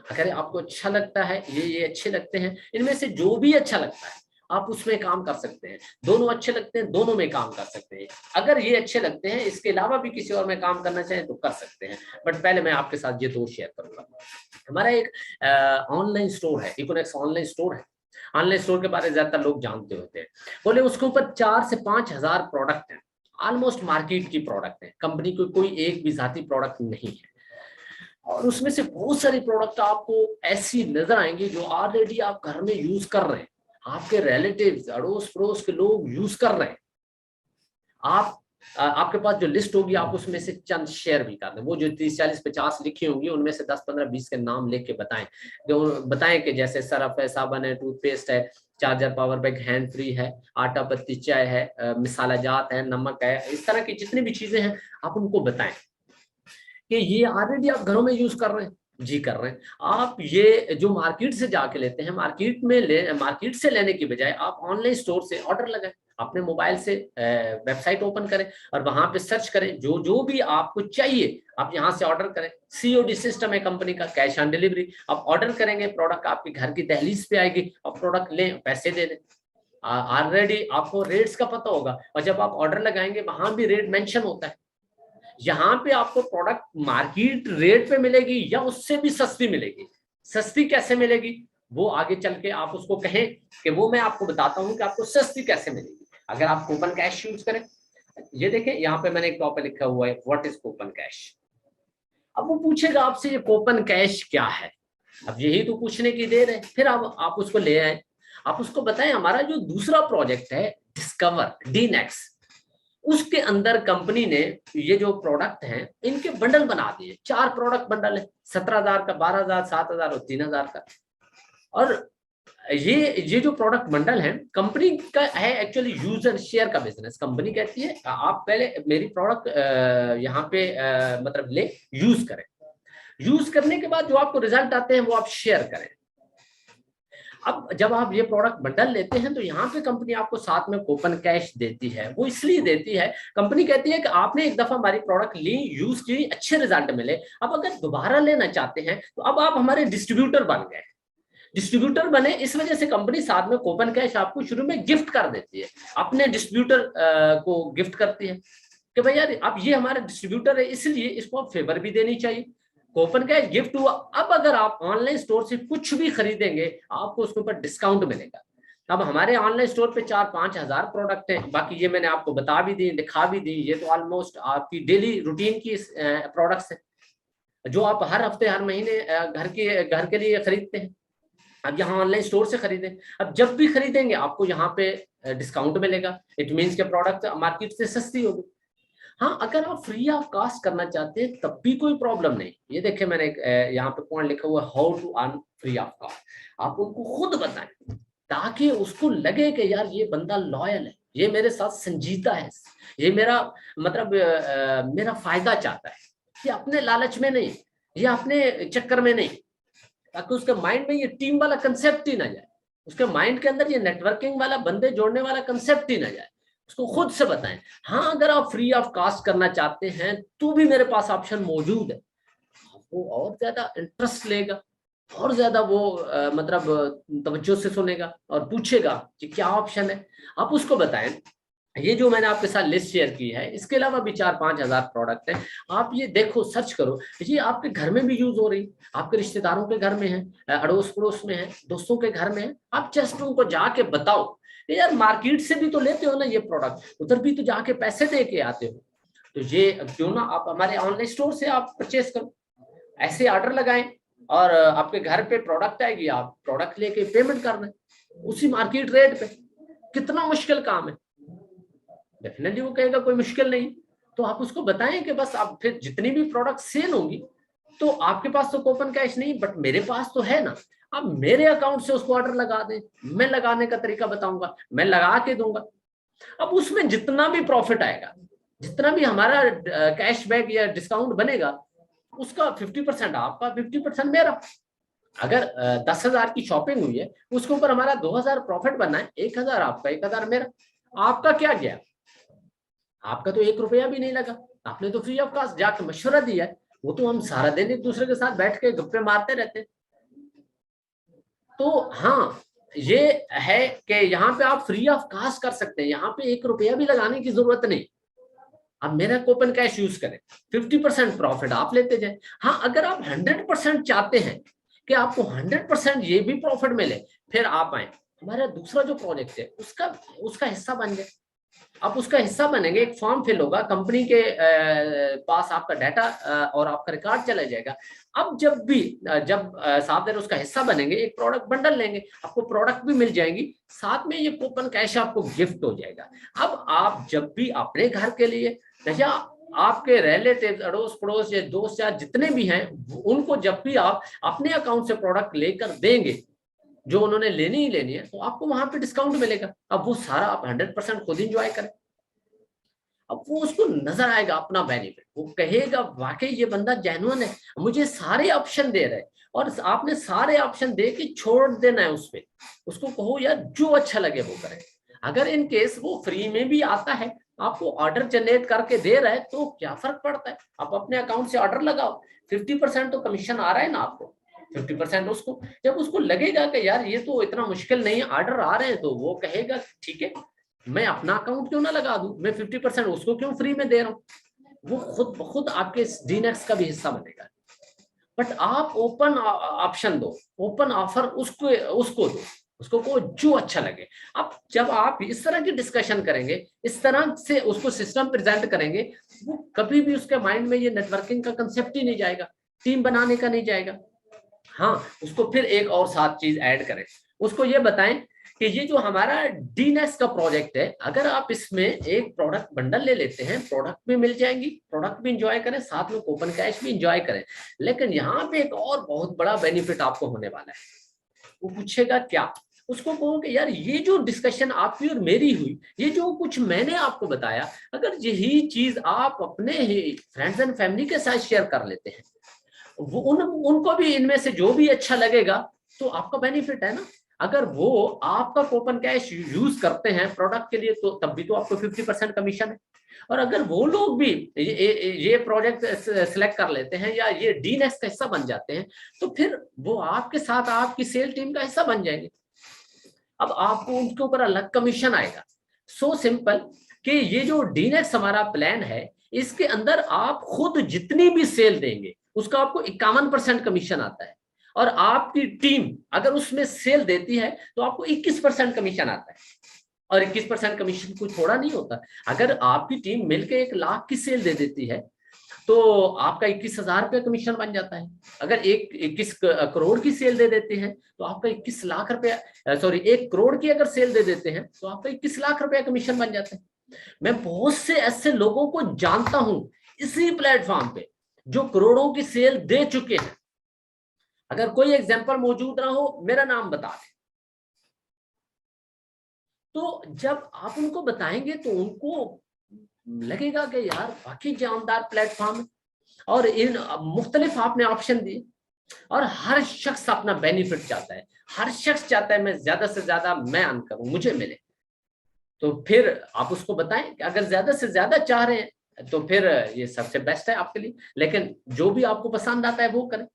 Speaker 1: अगर आपको अच्छा लगता है, ये अच्छे लगते हैं, इनमें से जो भी अच्छा लगता है आप उसमें काम कर सकते हैं। दोनों अच्छे लगते हैं, दोनों में काम कर सकते हैं। अगर ये अच्छे लगते हैं, इसके अलावा भी किसी और में काम करना चाहें तो कर सकते हैं, बट पहले मैं आपके साथ ये 2 शेयर करूंगा। हमारा एक ऑनलाइन स्टोर है, इकोनेक्स ऑनलाइन स्टोर है। ऑनलाइन स्टोर के बारे में ज्यादातर लोग जानते होते हैं। बोले उसके ऊपर 4 से 5 हजार प्रोडक्ट हैं, ऑलमोस्ट मार्केट की प्रोडक्ट है, कंपनी को कोई एक भी जाती प्रोडक्ट नहीं है। और उसमें से बहुत सारी प्रोडक्ट आपको ऐसी नजर आएंगी जो ऑलरेडी आप घर में यूज कर रहे हैं, आपके रिलेटिव्स, अड़ोस पड़ोस के लोग यूज कर रहे हैं। आपके पास जो लिस्ट होगी, आप उसमें से चंद शेयर भी कर दें। वो जो 30 40 50 लिखी होंगी, उनमें से 10 15 20 के नाम लिख के बताएं, जो बताएं कि जैसे सरफ है, साबन है, टूथपेस्ट है, charger, power bank, hand free है, आटा पत्ती चाय है, मिसाला जात है, नमक है, इस तरह की जितनी भी चीजें हैं आप उनको बताएं कि ये ऑलरेडी आप घरों में यूज कर रहे हैं। जी कर रहे हैं। आप ये जो मार्केट से जाके लेते हैं, मार्केट से लेने की बजाय आप ऑनलाइन स्टोर से ऑर्डर लगाएं, अपने मोबाइल से वेबसाइट ओपन करें और वहां पे सर्च करें, जो भी आपको चाहिए आप यहाँ से ऑर्डर करें। COD सिस्टम है कंपनी का, कैश ऑन डिलीवरी। आप ऑर्डर करेंगे, प्रोडक्ट आपके घर की दहलीज पे आएगी, आप प्रोडक्ट लें, पैसे दे दें। ऑलरेडी आपको रेट्स का पता होगा, और जब आप ऑर्डर लगाएंगे वहां भी रेट मेंशन होता है। यहाँ पे आपको प्रोडक्ट मार्केट रेट पे मिलेगी या उससे भी सस्ती मिलेगी। सस्ती कैसे मिलेगी वो आगे चल के आप उसको कहें कि वो मैं आपको बताता हूँ कि आपको सस्ती कैसे मिलेगी अगर आप कूपन कैश यूज करें। ये देखें, यहाँ पे मैंने एक टॉपिक लिखा हुआ है, व्हाट इज कूपन कैश। अब वो पूछेगा आपसे ये कूपन कैश क्या है, अब यही तो पूछने की देर है। फिर अब आप उसको ले आए, आप उसको बताएं हमारा जो दूसरा प्रोजेक्ट है डिस्कवर, DNEX, उसके अंदर कंपनी ने ये जो प्रोडक्ट हैं इनके बंडल बना दिए। 4 प्रोडक्ट बंडल है, 17,000 का, 12,000, 7,000 और 3,000 का। और ये जो प्रोडक्ट बंडल है कंपनी का है, एक्चुअली यूज एंड शेयर का बिजनेस। कंपनी कहती है आप पहले मेरी प्रोडक्ट यहाँ पे मतलब ले, यूज करें, यूज करने के बाद जो आपको रिजल्ट आते हैं वो आप शेयर करें। अब जब आप ये प्रोडक्ट बंडल लेते हैं तो यहाँ पे कंपनी आपको साथ में कूपन कैश देती है। वो इसलिए देती है, कंपनी कहती है कि आपने एक दफा हमारी प्रोडक्ट ली, यूज की, अच्छे रिजल्ट मिले, अब अगर दोबारा लेना चाहते हैं तो अब आप हमारे डिस्ट्रीब्यूटर बन गए। डिस्ट्रीब्यूटर बने इस वजह से कंपनी साथ में कूपन कैश आपको शुरू में गिफ्ट कर देती है, अपने डिस्ट्रीब्यूटर को गिफ्ट करती है कि भाई यार अब ये हमारा डिस्ट्रीब्यूटर है इसलिए इसको आप फेवर भी देनी चाहिए। कूपन कैश गिफ्ट हुआ, अब अगर आप ऑनलाइन स्टोर से कुछ भी खरीदेंगे आपको उसके ऊपर डिस्काउंट मिलेगा। अब हमारे ऑनलाइन स्टोर पे 4-5 हजार प्रोडक्ट हैं, बाकी ये मैंने आपको बता भी दी, दिखा भी दी, ये तो ऑलमोस्ट आपकी डेली रूटीन की प्रोडक्ट्स हैं जो आप हर हफ्ते हर महीने घर के लिए खरीदते हैं। अब यहाँ ऑनलाइन स्टोर से खरीदें, अब जब भी खरीदेंगे आपको यहाँ पे डिस्काउंट मिलेगा, इट मीन्स के प्रोडक्ट मार्केट से सस्ती होगी। हाँ, अगर आप फ्री ऑफ कॉस्ट करना चाहते हैं तब भी कोई प्रॉब्लम नहीं। ये देखिए मैंने यहाँ पे पॉइंट लिखा हुआ है, how to earn free of cost. आप उनको खुद बताएं ताकि उसको लगे कि यार ये बंदा लॉयल है, ये मेरे साथ संजीदा है, ये मेरा मतलब मेरा फायदा चाहता है, ये अपने लालच में नहीं, ये अपने चक्कर में नहीं, ताकि उसके माइंड में ये टीम वाला कंसेप्ट ही ना जाए, उसके माइंड के अंदर ये नेटवर्किंग वाला बंदे जोड़ने वाला कंसेप्ट ही ना जाए। उसको खुद से बताएं हाँ अगर आप फ्री ऑफ कॉस्ट करना चाहते हैं तो भी मेरे पास ऑप्शन मौजूद है। वो और ज्यादा इंटरेस्ट लेगा, और ज्यादा वो मतलब तवज्जो से सुनेगा और पूछेगा कि क्या ऑप्शन है। आप उसको बताएं ये जो मैंने आपके साथ लिस्ट शेयर की है, इसके अलावा भी 4-5 हजार प्रोडक्ट है, आप ये देखो, सर्च करो, ये आपके घर में भी यूज हो रही, आपके रिश्तेदारों के घर में है, अड़ोस पड़ोस में है, दोस्तों के घर में है। आप जस्ट उनको जाके बताओ यार मार्केट से भी तो लेते हो ना ये प्रोडक्ट, उधर भी तो जाके पैसे दे के आते हो, तो ये क्यों ना आप हमारे ऑनलाइन स्टोर से आप परचेस करो। ऐसे ऑर्डर लगाएं और आपके घर पे प्रोडक्ट आएगी, आप प्रोडक्ट लेके पेमेंट कर दें उसी मार्केट रेट पे। कितना मुश्किल काम है? डेफिनेटली वो कहेगा कोई मुश्किल नहीं। तो आप उसको बताएं कि बस आप फिर जितनी भी प्रोडक्ट सेल होंगी तो आपके पास तो कूपन कैश नहीं बट मेरे पास तो है ना, आप मेरे अकाउंट से उसको ऑर्डर लगा दें, मैं लगाने का तरीका बताऊंगा, मैं लगा के दूंगा। अब उसमें जितना भी प्रॉफिट आएगा, जितना भी हमारा कैशबैक या डिस्काउंट बनेगा, उसका 50% आपका, 50% मेरा। अगर 10,000 की शॉपिंग हुई है उसके ऊपर हमारा 2,000 प्रॉफिट बनना है, 1,000 आपका, 1,000 मेरा। आपका क्या गया? आपका तो 1 रुपया भी नहीं लगा, आपने तो फ्री ऑफ कॉस्ट जाके मशवरा दिया है। वो तो हम सारा दिन एक दूसरे के साथ बैठ के गप्पे मारते रहते हैं। तो हाँ, ये है कि यहाँ पे आप फ्री ऑफ कॉस्ट कर सकते हैं, यहाँ पे 1 रुपया भी लगाने की जरूरत नहीं। आप मेरा कूपन कैश यूज करें, 50% प्रॉफिट आप लेते जाए। हाँ, अगर आप 100% चाहते हैं कि आपको 100% ये भी प्रॉफिट मिले, फिर आप आए हमारा दूसरा जो प्रोजेक्ट है उसका हिस्सा बन जाए। आप उसका हिस्सा बनेंगे, एक फॉर्म फिल होगा, कंपनी के पास आपका डाटा और आपका रिकॉर्ड चला जाएगा। अब जब साथ में उसका हिस्सा बनेंगे, एक प्रोडक्ट बंडल लेंगे, आपको प्रोडक्ट भी मिल जाएंगी, साथ में ये कूपन कैश आपको गिफ्ट हो जाएगा। अब आप जब भी अपने घर के लिए या आपके रिलेटिव, अड़ोस पड़ोस या दोस्त या जितने भी हैं, उनको जब भी आप अपने अकाउंट से प्रोडक्ट लेकर देंगे जो उन्होंने लेनी ही लेनी है, तो आपको वहां पे डिस्काउंट मिलेगा। अब वो सारा आप 100% खुद इंजॉय करें। अब वो उसको नजर आएगा अपना बेनिफिट, वो कहेगा वाकई ये बंदा जेन्युइन है, मुझे सारे ऑप्शन दे रहे हैं। और आपने सारे ऑप्शन दे के छोड़ देना है उस पे, उसको कहो यार जो अच्छा लगे वो करें। अगर इन केस वो फ्री में भी आता है, आपको ऑर्डर जनरेट करके दे रहा है, तो क्या फर्क पड़ता है, आप अपने अकाउंट से ऑर्डर लगाओ, 50% तो कमीशन आ रहा है ना आपको, 50% उसको। जब उसको लगेगा कि यार ये तो इतना मुश्किल नहीं है, ऑर्डर आ रहे हैं, तो वो कहेगा ठीक है, मैं अपना अकाउंट क्यों ना लगा दूं, मैं 50% उसको क्यों फ्री में दे रहा हूं। वो खुद ब खुद आपके डीनेक्स का भी हिस्सा बनेगा। बट आप ओपन ऑप्शन दो, ओपन ऑफर उसको दो, उसको को जो अच्छा लगे। अब जब आप इस तरह की डिस्कशन करेंगे, इस तरह से उसको सिस्टम प्रेजेंट करेंगे, वो कभी भी उसके माइंड में ये नेटवर्किंग का कंसेप्ट ही नहीं जाएगा, टीम बनाने का नहीं जाएगा। हाँ, उसको फिर एक और साथ चीज ऐड करें, उसको ये बताएं कि ये जो हमारा डीनेक्स का प्रोजेक्ट है, अगर आप इसमें एक प्रोडक्ट बंडल ले लेते हैं, प्रोडक्ट भी मिल जाएंगी, प्रोडक्ट भी इंजॉय करें, साथ में कूपन कैश भी इंजॉय करें। लेकिन यहाँ पे एक और बहुत बड़ा बेनिफिट आपको होने वाला है। वो पूछेगा क्या, उसको कहो कि यार ये जो डिस्कशन आपकी और मेरी हुई, ये जो कुछ मैंने आपको बताया, अगर यही चीज आप अपने ही फ्रेंड्स एंड फैमिली के साथ शेयर कर लेते हैं, वो उनको भी इनमें से जो भी अच्छा लगेगा, तो आपका बेनिफिट है ना। अगर वो आपका कूपन कैश यूज करते हैं प्रोडक्ट के लिए, तो तब भी तो आपको 50% कमीशन है। और अगर वो लोग भी ये प्रोजेक्ट सिलेक्ट कर लेते हैं या ये डीनेक्स का हिस्सा बन जाते हैं, तो फिर वो आपके साथ आपकी सेल टीम का हिस्सा बन जाएंगे। अब आपको उनके ऊपर अलग कमीशन आएगा। So simple. कि ये जो डीनेक्स हमारा प्लान है, इसके अंदर आप खुद जितनी भी सेल देंगे उसका आपको 51% कमीशन आता है, और आपकी टीम अगर उसमें सेल देती है तो आपको 21% कमीशन आता है। और 21% कमीशन कोई थोड़ा नहीं होता। अगर आपकी टीम मिलकर 1 लाख की सेल दे देती है तो आपका 21,000 रुपया कमीशन बन जाता है। अगर 21 करोड़ की सेल दे देते हैं तो आपका 21 लाख रुपया, सॉरी 1 करोड़ की अगर सेल दे देते हैं तो आपका 21 लाख रुपया कमीशन बन जाता है। मैं बहुत से ऐसे लोगों को जानता हूं इसी प्लेटफॉर्म पे जो करोड़ों की सेल दे चुके हैं। अगर कोई एग्जांपल मौजूद ना हो, मेरा नाम बता दें। तो जब आप उनको बताएंगे तो उनको लगेगा कि यार वाकई जानदार प्लेटफॉर्म, और इन मुख्तलिफ आपने ऑप्शन दिए, और हर शख्स अपना बेनिफिट चाहता है। हर शख्स चाहता है मैं ज्यादा से ज्यादा मैं अर्न करूं, मुझे मिले। तो फिर आप उसको बताएं कि अगर ज्यादा से ज्यादा चाह रहे हैं तो फिर ये सबसे बेस्ट है आपके लिए। लेकिन जो भी आपको पसंद आता है वो करें।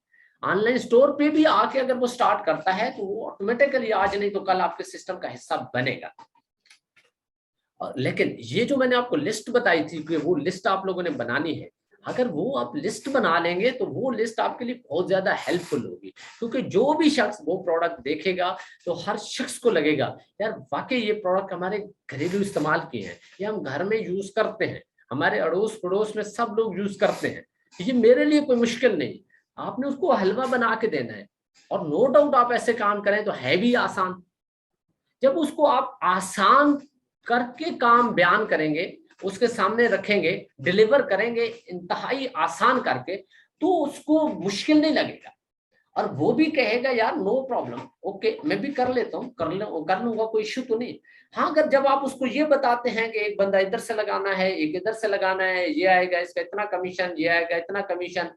Speaker 1: ऑनलाइन स्टोर पे भी आके अगर वो स्टार्ट करता है तो वो ऑटोमेटिकली आज नहीं तो कल आपके सिस्टम का हिस्सा बनेगा। लेकिन ये जो मैंने आपको लिस्ट बताई थी कि वो लिस्ट आप लोगों ने बनानी है, अगर वो आप लिस्ट बना लेंगे तो वो लिस्ट आपके लिए बहुत ज्यादा हेल्पफुल होगी। क्योंकि जो भी शख्स वो प्रोडक्ट देखेगा तो हर शख्स को लगेगा यार वाकई ये प्रोडक्ट हमारे घरेलू इस्तेमाल के हैं, ये हम घर में यूज करते हैं, हमारे अड़ोस पड़ोस में सब लोग यूज करते हैं, ये मेरे लिए कोई मुश्किल नहीं। आपने उसको हलवा बना के देना है। और नो डाउट आप ऐसे काम करें तो है भी आसान। जब उसको आप आसान करके काम बयान करेंगे, उसके सामने रखेंगे, डिलीवर करेंगे इंतहाई आसान करके, तो उसको मुश्किल नहीं लगेगा और वो भी कहेगा यार नो प्रॉब्लम, ओके मैं भी कर लेता हूँ, कर लूंगा, कोई इश्यू तो नहीं। हाँ, अगर जब आप उसको ये बताते हैं कि एक बंदा इधर से लगाना है, एक इधर से लगाना है, ये आएगा इसका इतना कमीशन, ये आएगा इतना कमीशन,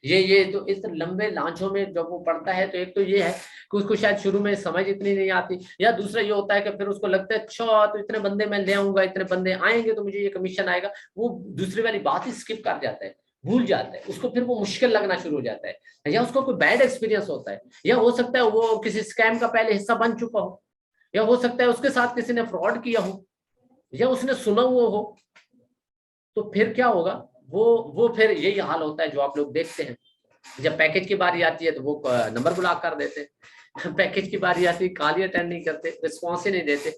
Speaker 1: ये तो इस लंबे लांचों में जब वो पढ़ता है तो एक तो ये है कि उसको शायद शुरू में समझ इतनी नहीं आती, या दूसरा ये होता है कि फिर उसको लगता है अच्छा तो इतने बंदे मैं ले आऊंगा, इतने बंदे आएंगे तो मुझे ये कमीशन आएगा। वो दूसरी वाली बात ही स्किप कर जाता है, भूल जाता है, उसको फिर वो मुश्किल लगना शुरू हो जाता है, या उसको कोई बैड एक्सपीरियंस होता है, या हो सकता है वो किसी स्कैम का पहले हिस्सा बन चुका हो, या हो सकता है उसके साथ किसी ने फ्रॉड किया हो, या उसने सुना हुआ हो। तो फिर क्या होगा, वो फिर यही हाल होता है जो आप लोग देखते हैं। जब पैकेज की बारी आती है तो वो नंबर ब्लॉक कर देते हैं, पैकेज की बारी आती है कॉल अटेंड नहीं करते, रिस्पॉन्स ही नहीं देते।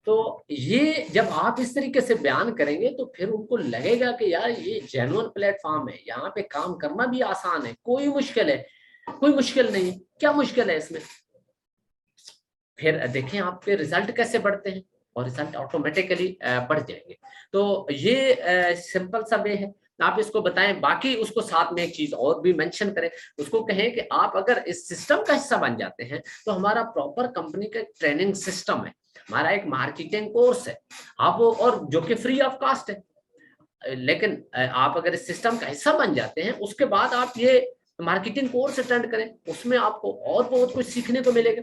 Speaker 1: तो ये जब आप इस तरीके से बयान करेंगे तो फिर उनको लगेगा कि यार ये जेन्युइन प्लेटफॉर्म है, यहाँ पे काम करना भी आसान है, कोई मुश्किल है, कोई मुश्किल नहीं, क्या मुश्किल है इसमें। फिर देखें आपके रिजल्ट कैसे बढ़ते हैं, और रिजल्ट ऑटोमेटिकली बढ़ जाएंगे। तो ये सिंपल सा वे है, आप इसको बताएं। बाकी उसको साथ में एक चीज और भी मेंशन करें, उसको कहें कि आप अगर इस सिस्टम का हिस्सा बन जाते हैं तो हमारा प्रॉपर कंपनी का ट्रेनिंग सिस्टम है, हमारा एक मार्केटिंग कोर्स है, आप और जो कि फ्री ऑफ कॉस्ट है। लेकिन आप अगर इस सिस्टम का हिस्सा बन जाते हैं उसके बाद आप ये मार्केटिंग कोर्स अटेंड करें, उसमें आपको और बहुत कुछ सीखने को मिलेगा,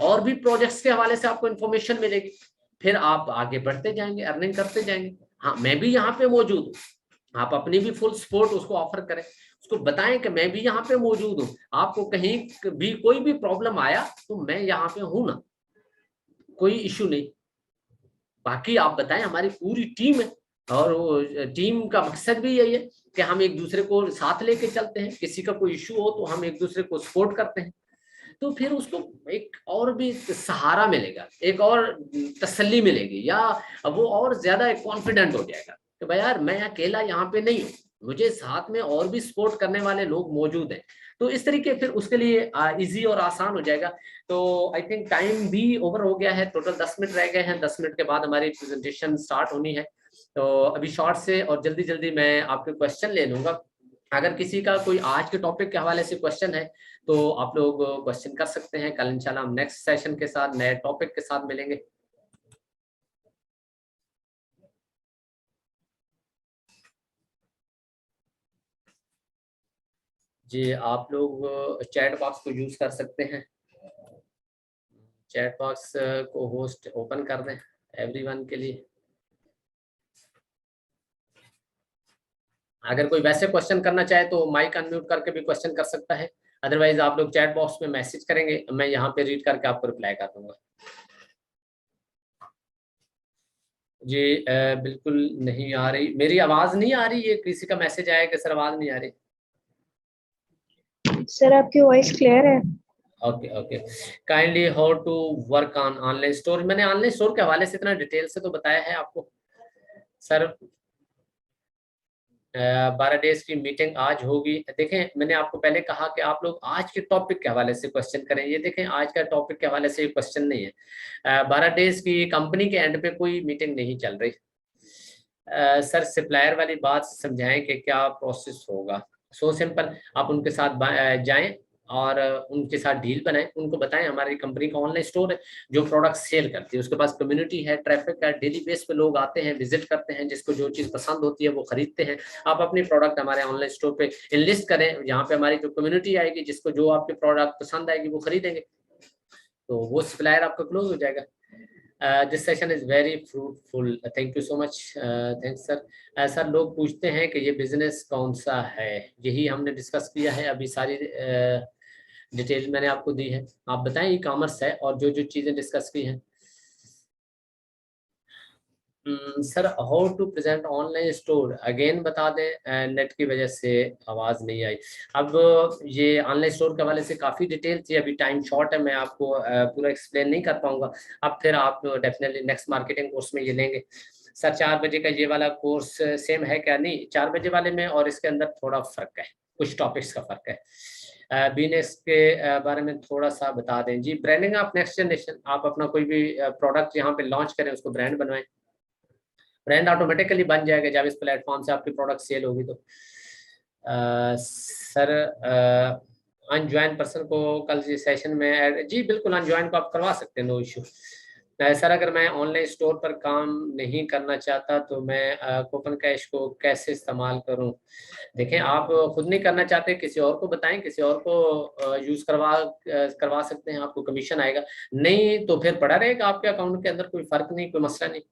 Speaker 1: और भी प्रोजेक्ट्स के हवाले से आपको इन्फॉर्मेशन मिलेगी। फिर आप आगे बढ़ते जाएंगे, अर्निंग करते जाएंगे। हाँ, मैं भी यहाँ पे मौजूद हूँ, आप अपनी भी फुल सपोर्ट उसको ऑफर करें, उसको बताएं कि मैं भी यहाँ पे मौजूद हूँ, आपको कहीं भी कोई भी प्रॉब्लम आया तो मैं यहाँ पे हूँ ना, कोई इश्यू नहीं। बाकी आप बताएं, हमारी पूरी टीम है, और टीम का मकसद भी यही है कि हम एक दूसरे को साथ लेके चलते हैं, किसी का कोई इश्यू हो तो हम एक दूसरे को सपोर्ट करते हैं। तो फिर उसको एक और भी सहारा मिलेगा, एक और तसल्ली मिलेगी, या वो और ज्यादा कॉन्फिडेंट हो जाएगा कि भाई यार मैं अकेला यहाँ पे नहीं हूँ, मुझे साथ में और भी सपोर्ट करने वाले लोग मौजूद हैं। तो इस तरीके फिर उसके लिए इजी और आसान हो जाएगा। तो आई थिंक टाइम भी ओवर हो गया है, टोटल 10 मिनट रह गए हैं, 10 मिनट के बाद हमारी प्रेजेंटेशन स्टार्ट होनी है। तो अभी शॉर्ट से और जल्दी जल्दी मैं आपके क्वेश्चन ले लूंगा। अगर किसी का कोई आज के टॉपिक के हवाले से क्वेश्चन है तो आप लोग क्वेश्चन कर सकते हैं। कल इंशाल्लाह हम नेक्स्ट सेशन के साथ नए टॉपिक के साथ मिलेंगे। जी, आप लोग चैट बॉक्स को यूज कर सकते हैं, चैट बॉक्स को होस्ट ओपन कर दें एवरीवन के लिए। अगर कोई वैसे क्वेश्चन करना चाहे तो माइक अनम्यूट करके भी क्वेश्चन कर सकता है, अदरवाइज आप लोग चैट बॉक्स में मैसेज करेंगे, मैं यहाँ पे रीड करके आपको रिप्लाई कर दूंगा। जी बिल्कुल नहीं आ रही, मेरी आवाज नहीं आ रही है? किसी का मैसेज आया कि सर आवाज नहीं आ रही?
Speaker 4: सर आपकी वॉइस क्लियर है।
Speaker 1: Okay okay. Kindly how to work on online store. मैंने ऑनलाइन स्टोर के हवाले से इतना डिटेल से तो बताया है आपको सर। 12 डेज की मीटिंग आज होगी। देखें, मैंने आपको पहले कहा कि आप लोग आज के टॉपिक के हवाले से क्वेश्चन करें। ये देखें, आज का टॉपिक के हवाले से क्वेश्चन नहीं है। 12 डेज की कंपनी के एंड पे कोई मीटिंग नहीं चल रही। सर सप्लायर वाली बात समझाएं कि क्या प्रोसेस होगा। सो सिंपल, आप उनके साथ जाएं और उनके साथ डील बनाएं। उनको बताएं हमारी कंपनी का ऑनलाइन स्टोर है जो प्रोडक्ट सेल करती है, उसके पास कम्युनिटी है, ट्रैफिक है, डेली बेस पे लोग आते हैं, विजिट करते हैं, जिसको जो चीज़ पसंद होती है वो खरीदते हैं। आप अपनी प्रोडक्ट हमारे ऑनलाइन स्टोर पे इनलिस्ट करें, यहाँ पे हमारी जो कम्युनिटी आएगी, जिसको जो आपकी प्रोडक्ट पसंद आएगी वो खरीदेंगे, तो वो सप्लायर आपका क्लोज हो जाएगा। This session is very fruitful, thank you so much. Thanks sir. Sir लोग पूछते हैं कि ये बिजनेस कौन सा है, यही हमने डिस्कस किया है अभी, सारी डिटेल मैंने आपको दी है। आप बताएं, ई कॉमर्स है और जो जो चीजें डिस्कस की हैं। Sir how to present online store again बता दें, नेट की वजह से आवाज नहीं आई। अब ये ऑनलाइन स्टोर के हवाले से काफी डिटेल थी, अभी टाइम शॉर्ट है, मैं आपको पूरा एक्सप्लेन नहीं कर पाऊंगा। अब फिर आप डेफिनेटली नेक्स्ट मार्केटिंग कोर्स में ये लेंगे। सर 4 बजे का ये वाला कोर्स सेम है क्या? नहीं, 4 बजे वाले में और इसके अंदर थोड़ा फर्क है, कुछ टॉपिक्स का फर्क है। बिजनेस के बारे में थोड़ा सा बता दें जी। ब्रांडिंग ऑफ नेक्स्ट जनरेशन, आप अपना कोई भी प्रोडक्ट यहाँ पे लॉन्च करें, उसको ब्रांड बनवाएं, ब्रांड ऑटोमेटिकली बन जाएगा जब इस प्लेटफॉर्म से आपकी प्रोडक्ट सेल होगी। तो सर अनज्वाइन पर्सन को कल सेशन में ऐड, जी बिल्कुल अनज्वाइन को आप करवा सकते हैं, नो इशू। सर अगर मैं ऑनलाइन स्टोर पर काम नहीं करना चाहता तो मैं कूपन कैश को कैसे इस्तेमाल करूं? देखें, आप खुद नहीं करना चाहते, किसी और को बताएं, किसी और को यूज करवा सकते हैं, आपको कमीशन आएगा। नहीं तो फिर पड़ा रहेगा आपके अकाउंट के अंदर, कोई फर्क नहीं, कोई मसला नहीं।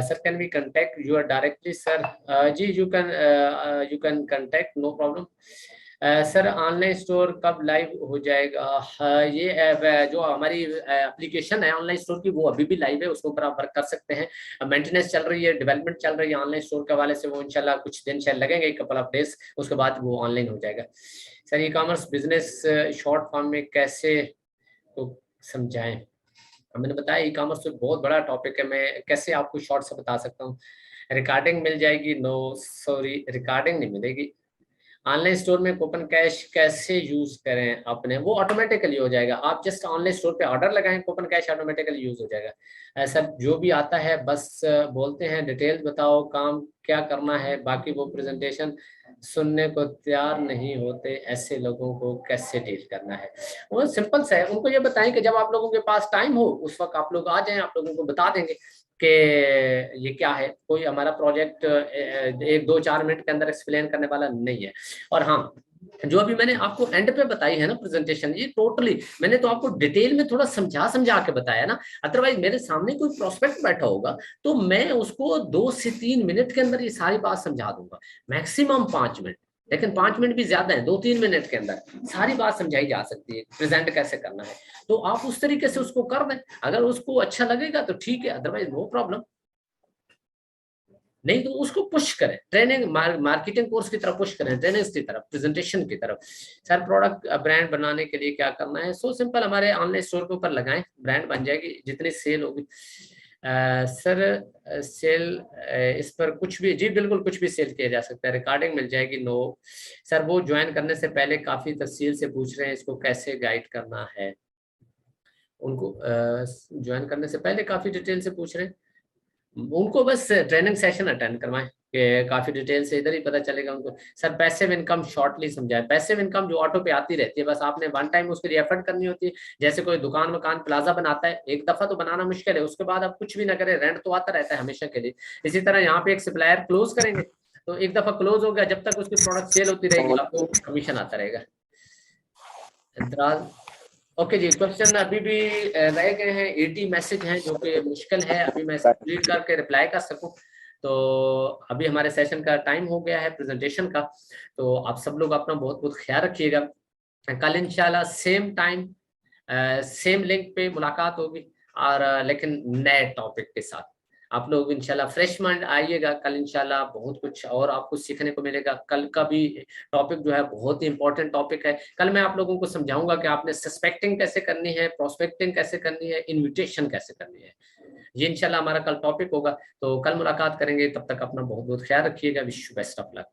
Speaker 1: Sir, can we contact you directly, sir? जी you can contact, no problem. Sir online store कब लाइव हो जाएगा? ये जो हमारी एप्लीकेशन है ऑनलाइन स्टोर की, वो अभी भी लाइव है, उसके ऊपर आप वर्क कर सकते हैं। मेंटेनेंस चल रही है, डेवलपमेंट चल रही है ऑनलाइन स्टोर के हवाले से, वो इंशाल्लाह कुछ दिन शायद लगेंगे, एक कपल ऑफ डेज, उसके बाद वो ऑनलाइन हो जाएगा। Sir e commerce business short form में कैसे तो समझाएं? मैंने बताया ई कॉमर्स तो बहुत बड़ा टॉपिक है, मैं कैसे आपको शॉर्ट से बता सकता हूँ। रिकॉर्डिंग मिल जाएगी? नो सॉरी, रिकॉर्डिंग नहीं मिलेगी। ऑनलाइन स्टोर में कूपन कैश कैसे यूज करें अपने? वो ऑटोमेटिकली हो जाएगा, आप जस्ट ऑनलाइन स्टोर पे ऑर्डर लगाएं, कूपन कैश ऑटोमेटिकली यूज हो जाएगा। ऐसा जो भी आता है बस बोलते हैं डिटेल्स बताओ, काम क्या करना है, बाकी वो प्रेजेंटेशन सुनने को तैयार नहीं होते, ऐसे लोगों को कैसे डील करना है? वो सिंपल सा है, उनको ये बताएं कि जब आप लोगों के पास टाइम हो उस वक्त आप लोग आ जाएं, आप लोगों को बता देंगे कि ये क्या है। कोई हमारा प्रोजेक्ट 1-2-4 मिनट के अंदर एक्सप्लेन करने वाला नहीं है। और हाँ, जो अभी मैंने आपको एंड पे बताई है ना प्रेजेंटेशन, ये टोटली मैंने तो आपको डिटेल में थोड़ा समझा के बताया ना। अदरवाइज मेरे सामने कोई प्रोस्पेक्ट बैठा होगा तो मैं उसको 2 से 3 मिनट के अंदर ये सारी बात समझा दूंगा, मैक्सिमम 5 मिनट, लेकिन 5 मिनट भी ज्यादा है, 2-3 मिनट के अंदर सारी बात समझाई जा सकती है, प्रेजेंट कैसे करना है। तो आप उस तरीके से उसको कर दें, अगर उसको अच्छा लगेगा तो ठीक है, अदरवाइज नो प्रॉब्लम। नहीं तो उसको पुश करें, ट्रेनिंग मार्केटिंग कोर्स की तरफ पुश करें, ट्रेनिंग की तरफ, प्रेजेंटेशन की तरफ। सर प्रोडक्ट ब्रांड बनाने के लिए क्या करना है? सो सिंपल, हमारे ऑनलाइन स्टोर के ऊपर लगाएं, ब्रांड बन जाएगी, जितनी सेल होगी। सर सेल इस पर कुछ भी, जी बिल्कुल कुछ भी सेल किया जा सकता है, रिकॉर्डिंग मिल जाएगी? नो सर, वो ज्वाइन करने से पहले काफी तफसील से पूछ रहे हैं, इसको कैसे गाइड करना है? उनको ज्वाइन करने से पहले काफी डिटेल से पूछ रहे हैं, उनको बस ट्रेनिंग सेशन अटेंड करवाएं कि काफी डिटेल से इधर ही पता चलेगा उनको। सर पैसिव इनकम शॉर्टली समझाए। पैसिव इनकम जो ऑटो पे आती रहती है, बस आपने वन टाइम उसके लिए एफर्ट करनी होती है। जैसे कोई दुकान मकान प्लाजा बनाता है, एक दफा तो बनाना मुश्किल है, उसके बाद आप कुछ भी ना करें, रेंट तो आता रहता है हमेशा के लिए। इसी तरह यहाँ पे एक सप्लायर क्लोज करेंगे तो एक दफा क्लोज हो गया, जब तक उसकी प्रोडक्ट सेल होती रहेगी आपको कमीशन आता रहेगा। ओके जी, क्वेश्चन अभी भी रह गए हैं, 80 मैसेज हैं जो कि मुश्किल है अभी मैं रीड करके रिप्लाई कर सकूं। तो अभी हमारे सेशन का टाइम हो गया है प्रेजेंटेशन का, तो आप सब लोग अपना बहुत बहुत ख्याल रखिएगा। कल इंशाल्लाह सेम टाइम सेम लिंक पे मुलाकात होगी। और लेकिन नए टॉपिक के साथ आप लोग इंशाल्लाह फ्रेश माइंड आइएगा। कल इंशाल्लाह बहुत कुछ और आपको सीखने को मिलेगा। कल का भी टॉपिक जो है बहुत ही इंपॉर्टेंट टॉपिक है। कल मैं आप लोगों को समझाऊंगा कि आपने सस्पेक्टिंग कैसे करनी है, प्रोस्पेक्टिंग कैसे करनी है, इन्विटेशन कैसे करनी है। ये इंशाल्लाह हमारा कल टॉपिक होगा। तो कल मुलाकात करेंगे, तब तक अपना बहुत बहुत ख्याल रखिएगा। Wish you best of luck.